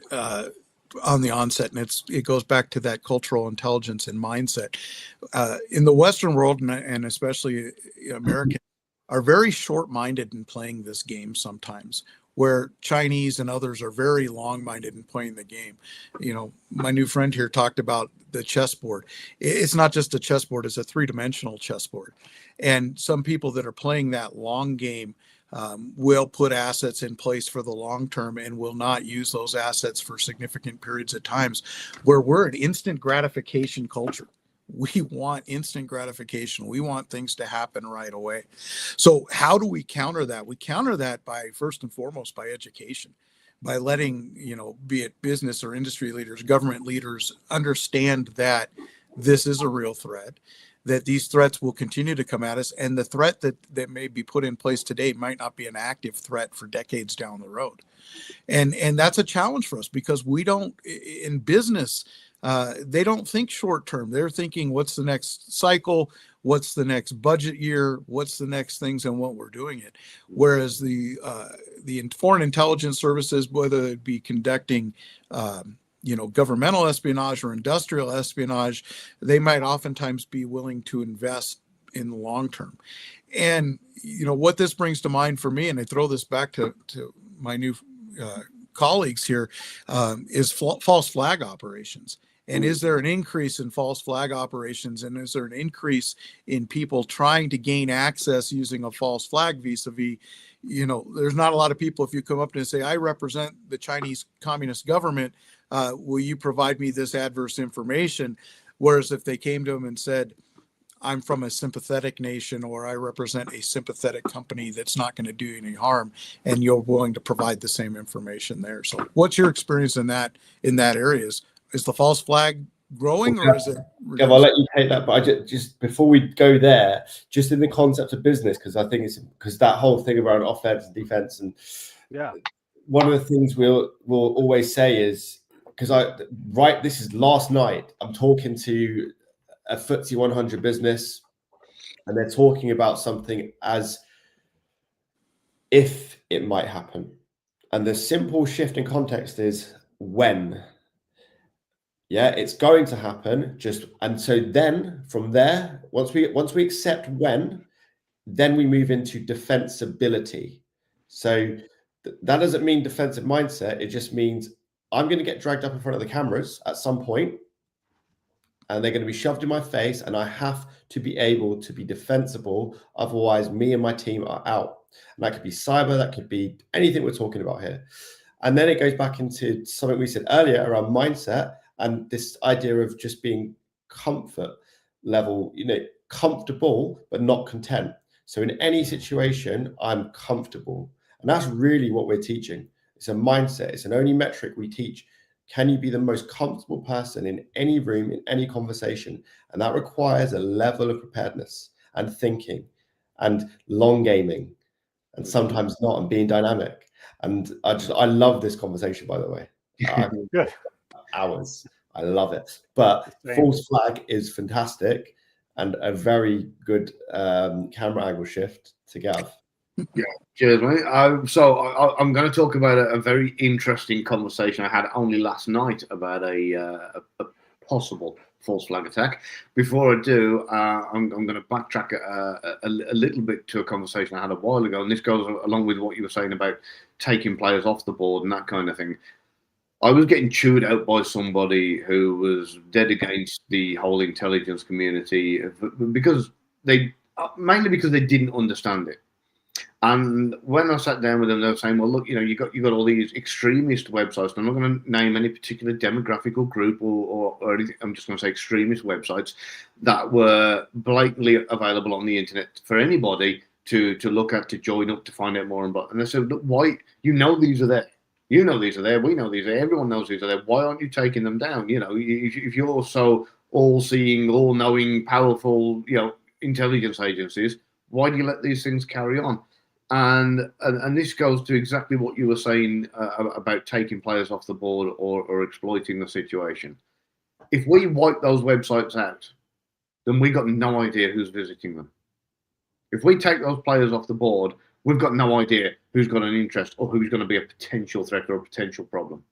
on the onset, and it goes back to that cultural intelligence and mindset in the Western world, and especially American. are very short-minded in playing this game sometimes, where Chinese and others are very long-minded in playing the game. You know, my new friend here talked about the chessboard. It's not just a chessboard, it's a three-dimensional chessboard. And some people that are playing that long game will put assets in place for the long term and will not use those assets for significant periods of times, where we're an instant gratification culture. We want instant gratification. We want things to happen right away. So how do we counter that? We counter that by, first and foremost, by education, by letting, you know, be it business or industry leaders, government leaders, understand that this is a real threat, that these threats will continue to come at us, and the threat that may be put in place today might not be an active threat for decades down the road. And that's a challenge for us, because we don't, in business, they don't think short term. They're thinking, what's the next cycle? What's the next budget year? What's the next things and what we're doing it? Whereas the foreign intelligence services, whether it be conducting you know, governmental espionage or industrial espionage, they might oftentimes be willing to invest in the long term. And, you know, what this brings to mind for me, and I throw this back to my new colleagues here, is false flag operations. And is there an increase in false flag operations? And is there an increase in people trying to gain access using a false flag vis-a-vis, you know, there's not a lot of people, if you come up and say, I represent the Chinese Communist government, will you provide me this adverse information? Whereas if they came to them and said, I'm from a sympathetic nation, or I represent a sympathetic company that's not going to do any harm, and you're willing to provide the same information there. So what's your experience in that area? Is the false flag growing, or is it? Gav, I'll let you take that, but I just before we go there, just in the concept of business, because I think it's because that whole thing around offense and defense, and yeah, one of the things we'll always say is, because this is last night, I'm talking to a FTSE 100 business, and they're talking about something as if it might happen, and the simple shift in context is when. Yeah, it's going to happen. And so then from there, once we accept when, then we move into defensibility. So that doesn't mean defensive mindset. It just means I'm going to get dragged up in front of the cameras at some point, and they're going to be shoved in my face, and I have to be able to be defensible. Otherwise, me and my team are out. And that could be cyber, that could be anything we're talking about here. And then it goes back into something we said earlier around mindset, and this idea of just being comfort level, you know, comfortable, but not content. So in any situation, I'm comfortable. And that's really what we're teaching. It's a mindset. It's an only metric we teach. Can you be the most comfortable person in any room, in any conversation? And that requires a level of preparedness and thinking and long gaming, and sometimes not, and being dynamic. And I love this conversation, by the way. good. Hours. I love it. But false flag is fantastic, and a very good camera angle shift to Gav. Yeah, cheers, mate. So I'm going to talk about a very interesting conversation I had only last night about a possible false flag attack. Before I do, I'm going to backtrack a little bit to a conversation I had a while ago, and this goes along with what you were saying about taking players off the board and that kind of thing. I was getting chewed out by somebody who was dead against the whole intelligence community because mainly because they didn't understand it. And when I sat down with them, they were saying, "Well, look, you know, you got all these extremist websites. I'm not going to name any particular demographic or group or anything. I'm just going to say extremist websites that were blatantly available on the internet for anybody to look at, to join up, to find out more about." And I said, "Look, why? You know these are there. You know these are there. We know these are there. Everyone knows these are there. Why aren't you taking them down? You know, if you're so all-seeing, all-knowing, powerful, you know, intelligence agencies, why do you let these things carry on?" And this goes to exactly what you were saying about taking players off the board or exploiting the situation. If we wipe those websites out, then we got no idea who's visiting them. If we take those players off the board, we've got no idea who's got an interest or who's going to be a potential threat or a potential problem.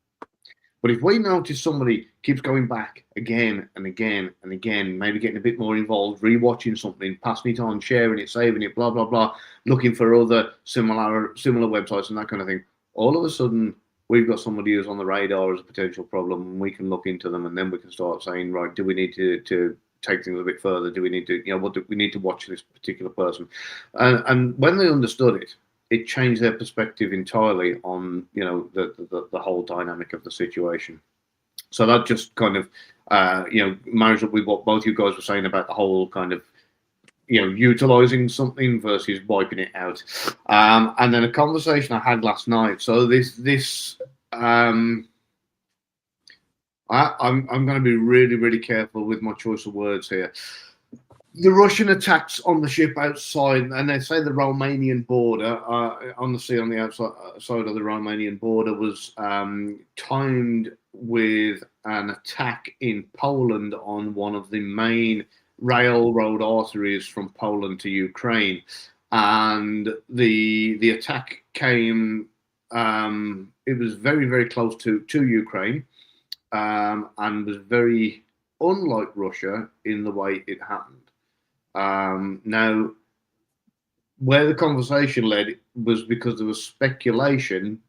But if we notice somebody keeps going back again and again and again, maybe getting a bit more involved, rewatching something, passing it on, sharing it, saving it, blah, blah, blah, looking for other similar websites and that kind of thing, all of a sudden we've got somebody who's on the radar as a potential problem, and we can look into them, and then we can start saying, right, do we need to take things a bit further? Do we need to, what do we need to watch this particular person? And when they understood it, it changed their perspective entirely on, the whole dynamic of the situation. So that just kind of, marries up with what both you guys were saying about the whole kind of, utilizing something versus wiping it out. And then a conversation I had last night. So I'm going to be really, really careful with my choice of words here. The Russian attacks on the ship outside, and they say the Romanian border, on the sea on the outside of the Romanian border, was timed with an attack in Poland on one of the main railroad arteries from Poland to Ukraine. And the attack came, it was very, very close to Ukraine, and was very unlike Russia in the way it happened. Now, where the conversation led was because there was speculation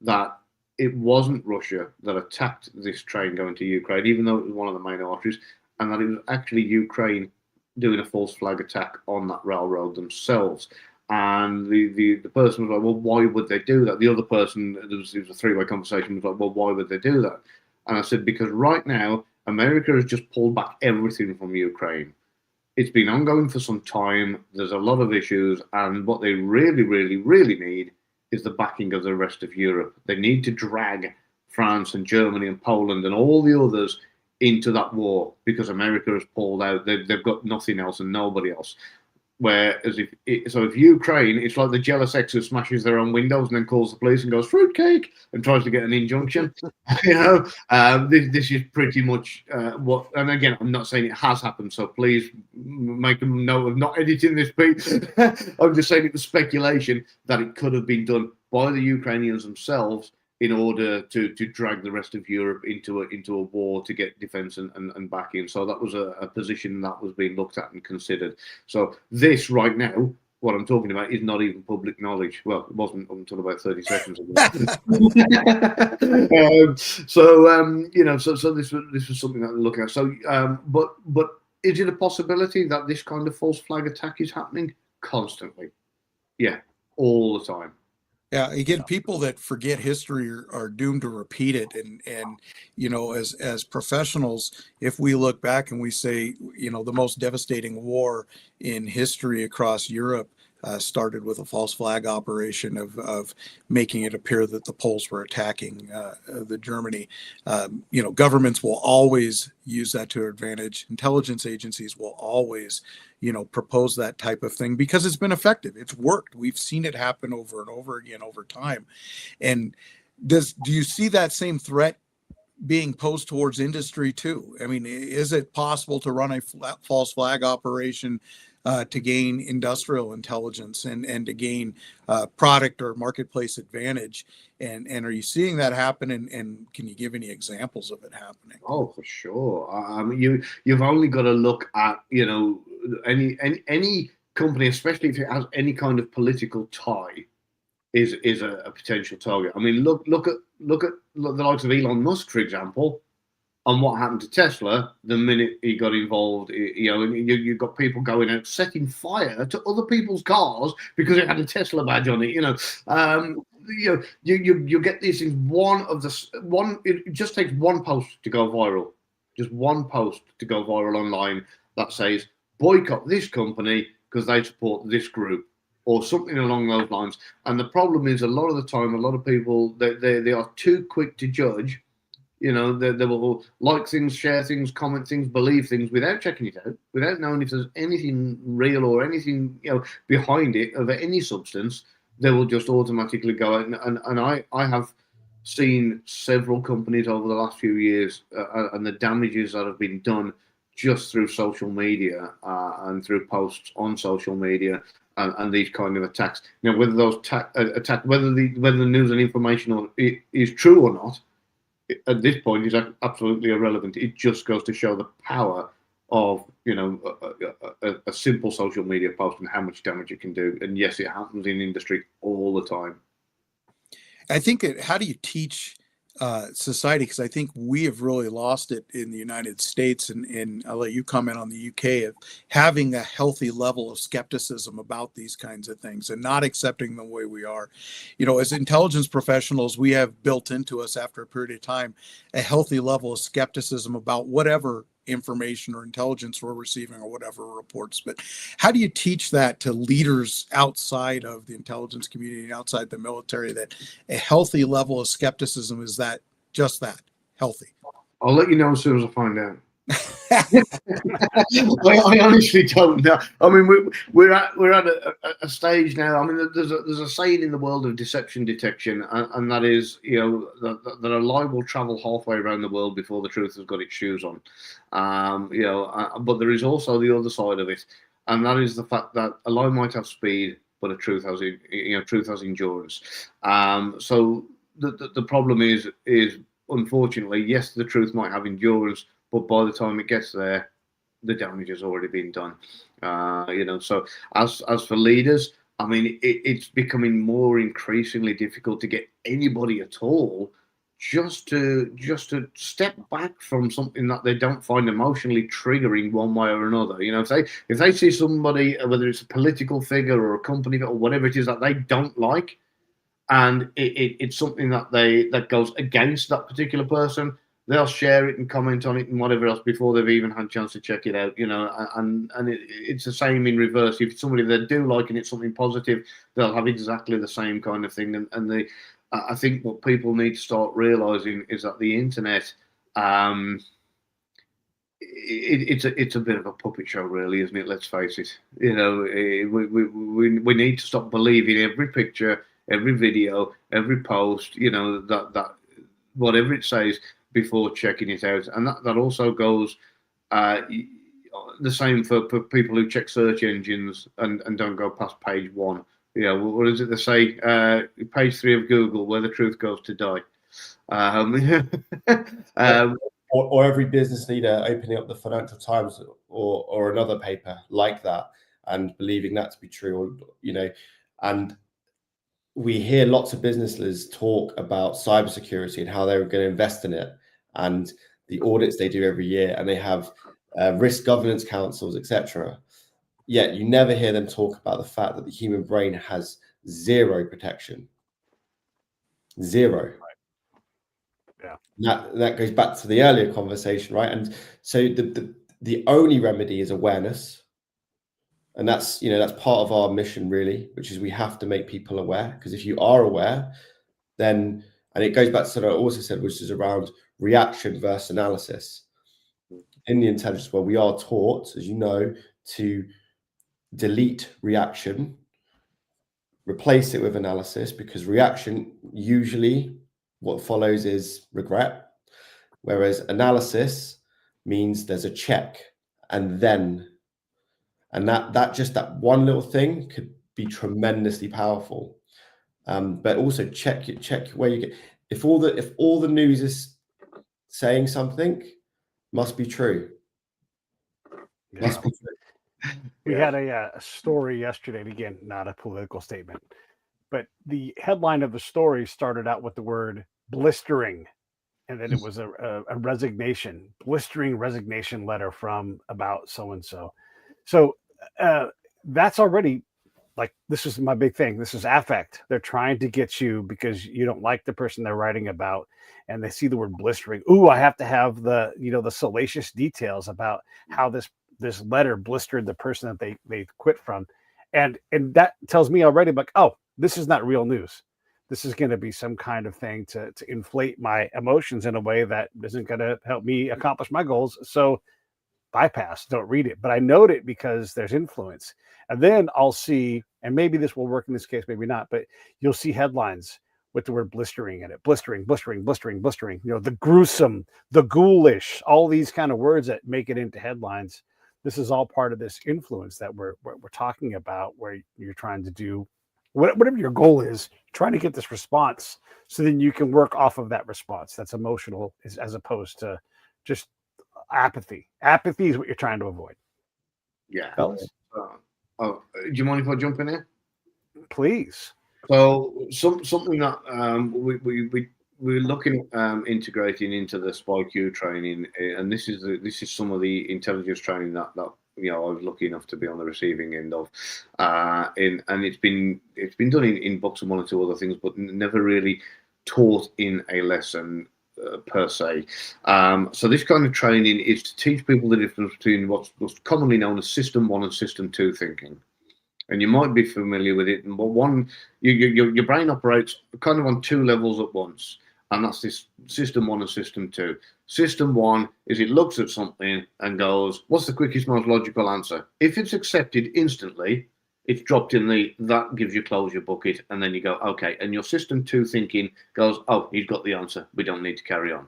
that it wasn't Russia that attacked this train going to Ukraine, even though it was one of the main arteries, and that it was actually Ukraine doing a false flag attack on that railroad themselves. And the person was like, well, why would they do that? The other person, it was a three-way conversation, was like, well, why would they do that? And I said, because right now, America has just pulled back everything from Ukraine. It's been ongoing for some time. There's a lot of issues, and what they really, really, really need is the backing of the rest of Europe. They need to drag France and Germany and Poland and all the others into that war, because America has pulled out. They've got nothing else and nobody else. Whereas if Ukraine, it's like the jealous ex who smashes their own windows and then calls the police and goes fruitcake and tries to get an injunction. This is pretty much what. And again, I'm not saying it has happened, so please make a note of not editing this piece. I'm just saying it was speculation that it could have been done by the Ukrainians themselves in order to drag the rest of Europe into a war to get defence and backing. So that was a position that was being looked at and considered. So this right now, what I'm talking about, is not even public knowledge. Well, it wasn't until about 30 seconds ago. So this was something that we're looking at. So, but is it a possibility that this kind of false flag attack is happening constantly? Yeah, all the time. Yeah, again, people that forget history are doomed to repeat it. And as professionals, if we look back and we say, the most devastating war in history across Europe started with a false flag operation of making it appear that the Poles were attacking the Germany. Governments will always use that to their advantage. Intelligence agencies will always propose that type of thing because it's been effective. It's worked. We've seen it happen over and over again over time. And do you see that same threat being posed towards industry too? I mean, is it possible to run a false flag operation to gain industrial intelligence and to gain product or marketplace advantage? And are you seeing that happen? And can you give any examples of it happening? Oh, for sure. I mean, you've only got to look at any company, especially if it has any kind of political tie, is a potential target. I mean, look at the likes of Elon Musk, for example, on what happened to Tesla the minute he got involved. You've got people going out setting fire to other people's cars because it had a Tesla badge on it. You get these things. It just takes one post to go viral, just one post to go viral online that says boycott this company because they support this group, or something along those lines. And the problem is, a lot of the time, a lot of people, they are too quick to judge. They will like things, share things, comment things, believe things without checking it out, without knowing if there's anything real or anything behind it of any substance. They will just automatically go out. And I have seen several companies over the last few years and the damages that have been done just through social media and through posts on social media and these kind of attacks. Whether those whether the news and information is true or not at this point is absolutely irrelevant. It just goes to show the power of a simple social media post and how much damage it can do. And yes, it happens in industry all the time. I think how do you teach society? Because I think we have really lost it in the United States, and I'll let you comment on the UK, of having a healthy level of skepticism about these kinds of things and not accepting them the way we are. As intelligence professionals, we have built into us, after a period of time, a healthy level of skepticism about whatever information or intelligence we're receiving or whatever reports. But how do you teach that to leaders outside of the intelligence community and outside the military, that a healthy level of skepticism is just that, healthy? I'll let you know as soon as I find out. I honestly don't know. I mean, we're at a stage now. I mean, there's a saying in the world of deception detection, and that is, that a lie will travel halfway around the world before the truth has got its shoes on. But there is also the other side of it, and that is the fact that a lie might have speed, but a truth has endurance. So the problem is unfortunately, yes, the truth might have endurance, but by the time it gets there, the damage has already been done. So as for leaders, I mean, it's becoming more increasingly difficult to get anybody at all just to step back from something that they don't find emotionally triggering one way or another. If they see somebody, whether it's a political figure or a company or whatever it is that they don't like, and it's something that goes against that particular person, they'll share it and comment on it and whatever else before they've even had a chance to check it out, and it's the same in reverse. If somebody they do like and it's something positive, they'll have exactly the same kind of thing. And I think what people need to start realizing is that the internet, it's a bit of a puppet show, really, isn't it? Let's face it. We need to stop believing every picture, every video, every post, that whatever it says, before checking it out. And that also goes the same for people who check search engines and don't go past page 1. What is it they say? Page 3 of Google, where the truth goes to die. Or every business leader opening up the Financial Times or another paper like that and believing that to be true, and we hear lots of business leaders talk about cybersecurity and how they're going to invest in it and the audits they do every year, and they have risk governance councils, etc. Yet you never hear them talk about the fact that the human brain has zero protection. Zero. Yeah. That goes back to the earlier conversation, right? And so the only remedy is awareness. And that's part of our mission, really, which is we have to make people aware, because if you are aware, then, and it goes back to what I also said, which is around reaction versus analysis. In the intelligence world, we are taught, as you know, to delete reaction, replace it with analysis, because reaction, usually what follows is regret, whereas analysis means there's a check and then. And that one little thing could be tremendously powerful. But also check where you get. If all the news is saying something, must be true. Yeah. Must be true. We had a story yesterday, and again, not a political statement, but the headline of the story started out with the word blistering, and then it was a resignation, blistering resignation letter from about so and so. So that's already, like, this is my big thing. This is affect. They're trying to get you because you don't like the person they're writing about, and they see the word blistering. Ooh, I have to have the salacious details about how this letter blistered the person that they quit from, and that tells me already, like, oh, this is not real news. This is going to be some kind of thing to inflate my emotions in a way that isn't going to help me accomplish my goals. So bypass, don't read it. But I note it because there's influence. And then I'll see, and maybe this will work in this case, maybe not, but you'll see headlines with the word blistering in it. Blistering, blistering, blistering, blistering. The gruesome, the ghoulish, all these kind of words that make it into headlines. This is all part of this influence that we're talking about, where you're trying to do whatever your goal is, trying to get this response so then you can work off of that response that's emotional as opposed to just apathy. Apathy is what you're trying to avoid. Yeah. Fellas, Do you mind if I jump in here? please. So something that we're looking at integrating into the SpyQ training, and this is some of the intelligence training that I was lucky enough to be on the receiving end of, and it's been done in books and one or two other things, but never really taught in a lesson per se. So this kind of training is to teach people the difference between what's commonly known as System 1 and System 2 thinking. And you might be familiar with it. But one, your brain operates kind of on two levels at once, and that's this System 1 and System 2. System 1 is it looks at something and goes, "What's the quickest, most logical answer?" If it's accepted instantly, it's dropped in that gives you close your bucket, and then you go, "Okay." And your System 2 thinking goes, "Oh, he's got the answer. We don't need to carry on."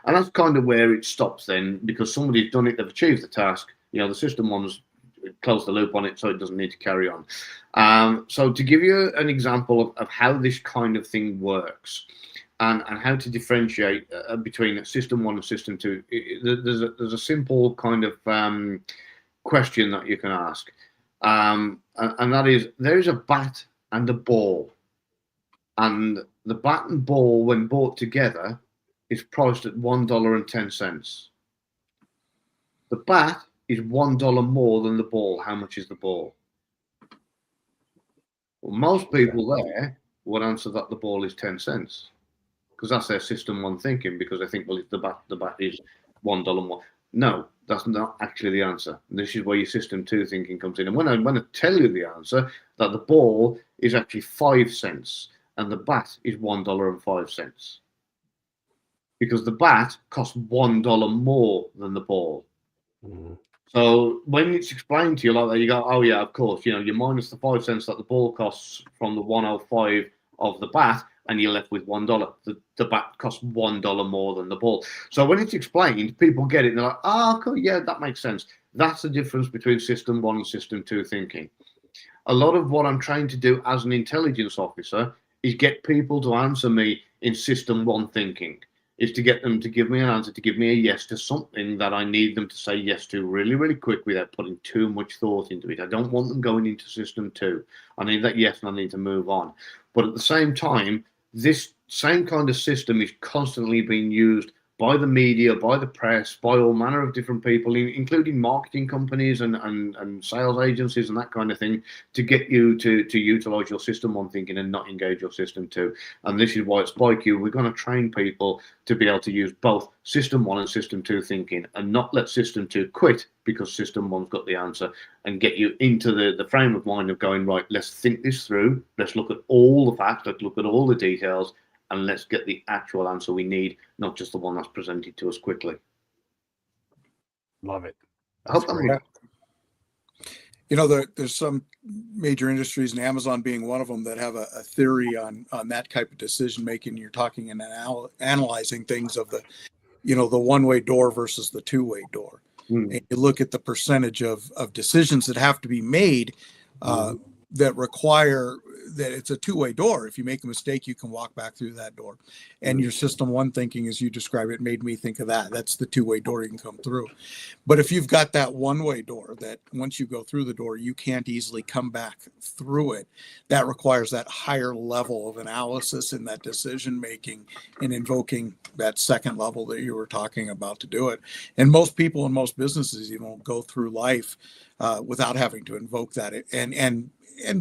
And that's kind of where it stops then, because somebody's done it, they've achieved the task. The System 1's close the loop on it, so it doesn't need to carry on. So to give you an example of how this kind of thing works and how to differentiate between System 1 and System 2, there's a simple kind of question that you can ask. And that is, there's a bat and a ball. And the bat and ball, when bought together, is priced at $1.10. The bat is $1 more than the ball. How much is the ball? Well, most people there would answer that the ball is 10 cents, because that's their System 1 thinking, because they think, well, if the bat is $1 more. No, that's not actually the answer. This is where your System 2 thinking comes in. And when I tell you the answer, that the ball is actually 5 cents and the bat is $1.05, because the bat costs $1 more than the ball. Mm-hmm. So when it's explained to you like that, you go, "Oh yeah, of course." You minus the 5 cents that the ball costs from the 105 of the bat, and you're left with $1. The bat costs $1 more than the ball. So when it's explained, people get it, and they're like, "Oh, cool, yeah, that makes sense." That's the difference between System 1 and System 2 thinking. A lot of what I'm trying to do as an intelligence officer is get people to answer me in System 1 thinking. Is to get them to give me an answer, to give me a yes to something that I need them to say yes to really, really quick without putting too much thought into it. I don't want them going into System 2. I need that yes and I need to move on. But at the same time, this same kind of system is constantly being used by the media, by the press, by all manner of different people, including marketing companies and sales agencies and that kind of thing, to get you to utilize your System 1 thinking and not engage your System 2. And this is why at SpyQ, we're going to train people to be able to use both System 1 and System 2 thinking, and not let System 2 quit because System 1's got the answer, and get you into the frame of mind of going, right, let's think this through. Let's look at all the facts. Let's look at all the details. And let's get the actual answer we need, not just the one that's presented to us quickly. Love it. That's great. There's some major industries, and Amazon being one of them, that have a theory on that type of decision making. You're talking and analyzing things of the one-way door versus the two-way door. And you look at the percentage of decisions that have to be made that require that it's a two-way door. If you make a mistake, you can walk back through that door. And your System 1 thinking, as you describe it, made me think of that. That's the two-way door you can come through. But if you've got that one-way door that once you go through the door, you can't easily come back through it, that requires that higher level of analysis in that decision making and invoking that second level that you were talking about to do it. And most people in most businesses, go through life without having to invoke that and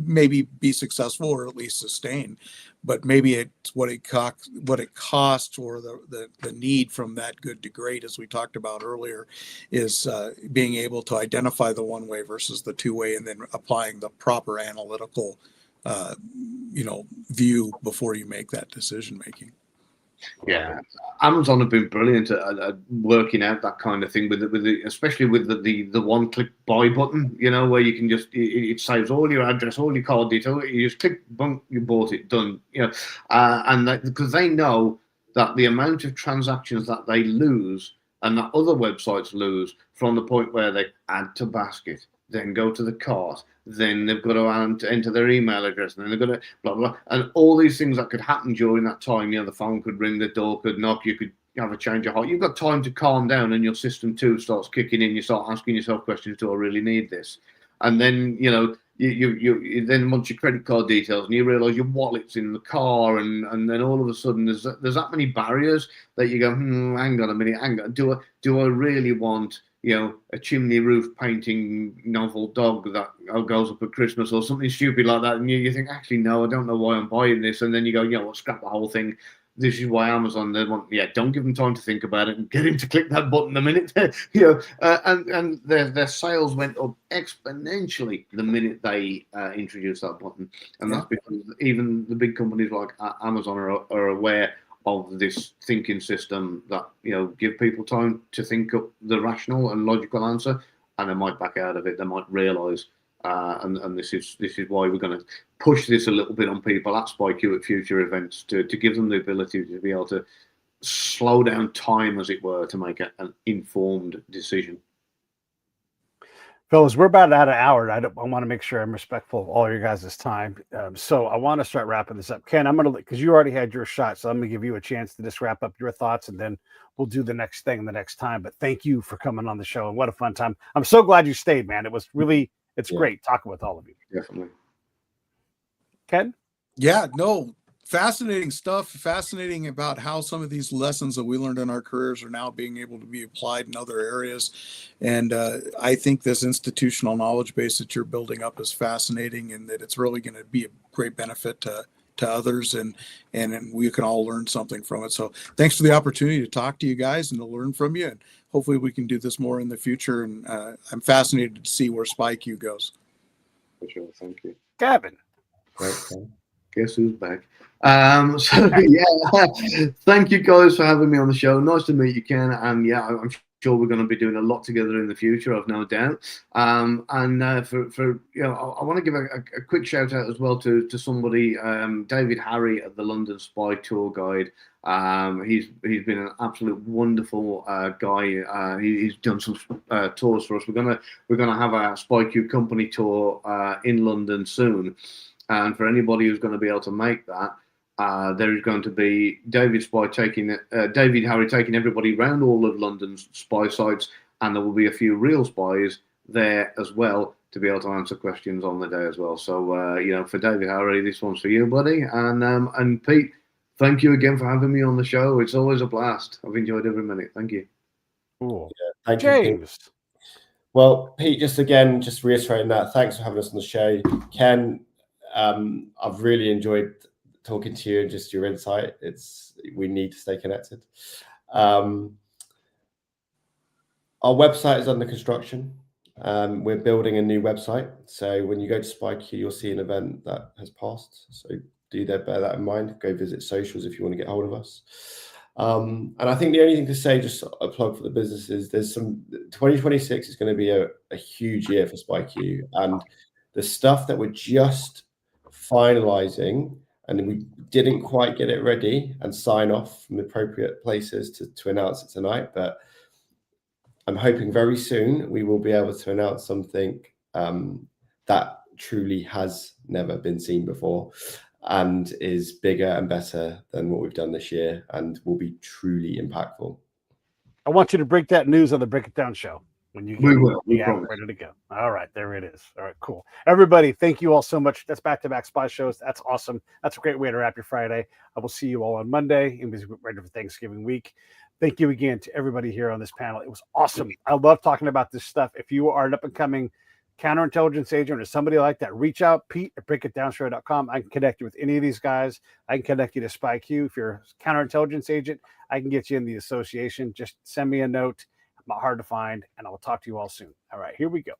maybe be successful or at least sustain. But maybe it's what it costs, or the need from that good to great, as we talked about earlier, is being able to identify the one way versus the two way, and then applying the proper analytical view before you make that decision making. Yeah, Amazon have been brilliant at working out that kind of thing especially with the one-click buy button. Where you can just it saves all your address, all your card detail. You just click, boom, you bought it, done. And because they know that the amount of transactions that they lose and that other websites lose from the point where they add to basket, then go to the cart, then they've got to enter their email address, and then they've got to blah, blah, and all these things that could happen during that time. The phone could ring, the door could knock, you could have a change of heart. You've got time to calm down, and your system too starts kicking in. You start asking yourself questions: do I really need this? And then you then want your credit card details, and you realise your wallet's in the car, and then all of a sudden there's that many barriers that you go, hang on a minute, do I really want a chimney roof painting novel dog that goes up at Christmas or something stupid like that? And you think, actually, no, I don't know why I'm buying this. And then you go, scrap the whole thing. This is why Amazon, they want, don't give them time to think about it and get him to click that button the minute, and their sales went up exponentially the minute they introduced that button. And that's because even the big companies like Amazon are aware of this thinking system that, give people time to think up the rational and logical answer, and they might back out of it. They might realize, and this is why we're going to push this a little bit on people at SpyQ at future events to give them the ability to be able to slow down time, as it were, to make an informed decision. Fellas, we're about at an hour. I want to make sure I'm respectful of all your guys' time. So I want to start wrapping this up. Ken, I'm going to, because you already had your shot, so I'm going to give you a chance to just wrap up your thoughts, and then we'll do the next thing the next time. But thank you for coming on the show, and what a fun time. I'm so glad you stayed, man. It was really, it's great talking with all of you. Definitely. Ken? Yeah, no, fascinating stuff. Fascinating about how some of these lessons that we learned in our careers are now being able to be applied in other areas. And I think this institutional knowledge base that you're building up is fascinating, and that it's really going to be a great benefit to others, and we can all learn something from it. So thanks for the opportunity to talk to you guys and to learn from you. And hopefully we can do this more in the future. And I'm fascinated to see where SpyQ goes. For sure. Thank you. Gavin. Guess who's back? Thank you guys for having me on the show. Nice to meet you, Ken. And I'm sure we're going to be doing a lot together in the future, I've no doubt. I want to give a quick shout out as well to somebody, David Harry at the London Spy Tour Guide. He's been an absolute wonderful guy. He's done some tours for us. We're gonna have a SpyQ company tour in London soon, and for anybody who's going to be able to make that, there is going to be David Harry taking everybody around all of London's spy sites, and there will be a few real spies there as well to be able to answer questions on the day as well. So for David Harry, this one's for you, buddy, and Pete. Thank you again for having me on the show. It's always a blast. I've enjoyed every minute. Thank you. Cool. Thank James. you, Pete. Well, Pete, just reiterating that. Thanks for having us on the show. Ken, I've really enjoyed talking to you and just your insight. We need to stay connected. Our website is under construction. We're building a new website. So when you go to SpyQ, you'll see an event that has passed. So bear that in mind. Go visit socials if you want to get hold of us. And I think the only thing to say, just a plug for the business, is 2026 is going to be a huge year for SpyQ, and the stuff that we're just finalizing, and we didn't quite get it ready and sign off from the appropriate places to announce it tonight, but I'm hoping very soon we will be able to announce something that truly has never been seen before, and is bigger and better than what we've done this year, and will be truly impactful. I want you to break that news on the Break It Down show when you get ready to go. All right, there it is. All right, cool. Everybody, thank you all so much. That's back-to-back spy shows. That's awesome. That's a great way to wrap your Friday. I will see you all on Monday, and we're ready for Thanksgiving week. Thank you again to everybody here on this panel. It was awesome. I love talking about this stuff. If you are an up-and-coming counterintelligence agent or somebody like that, reach out, Pete at breakitdownshow.com. I can connect you with any of these guys. I can connect you to SpyQ. If you're a counterintelligence agent, I can get you in the association. Just send me a note. I'm not hard to find, and I will talk to you all soon. All right, here we go.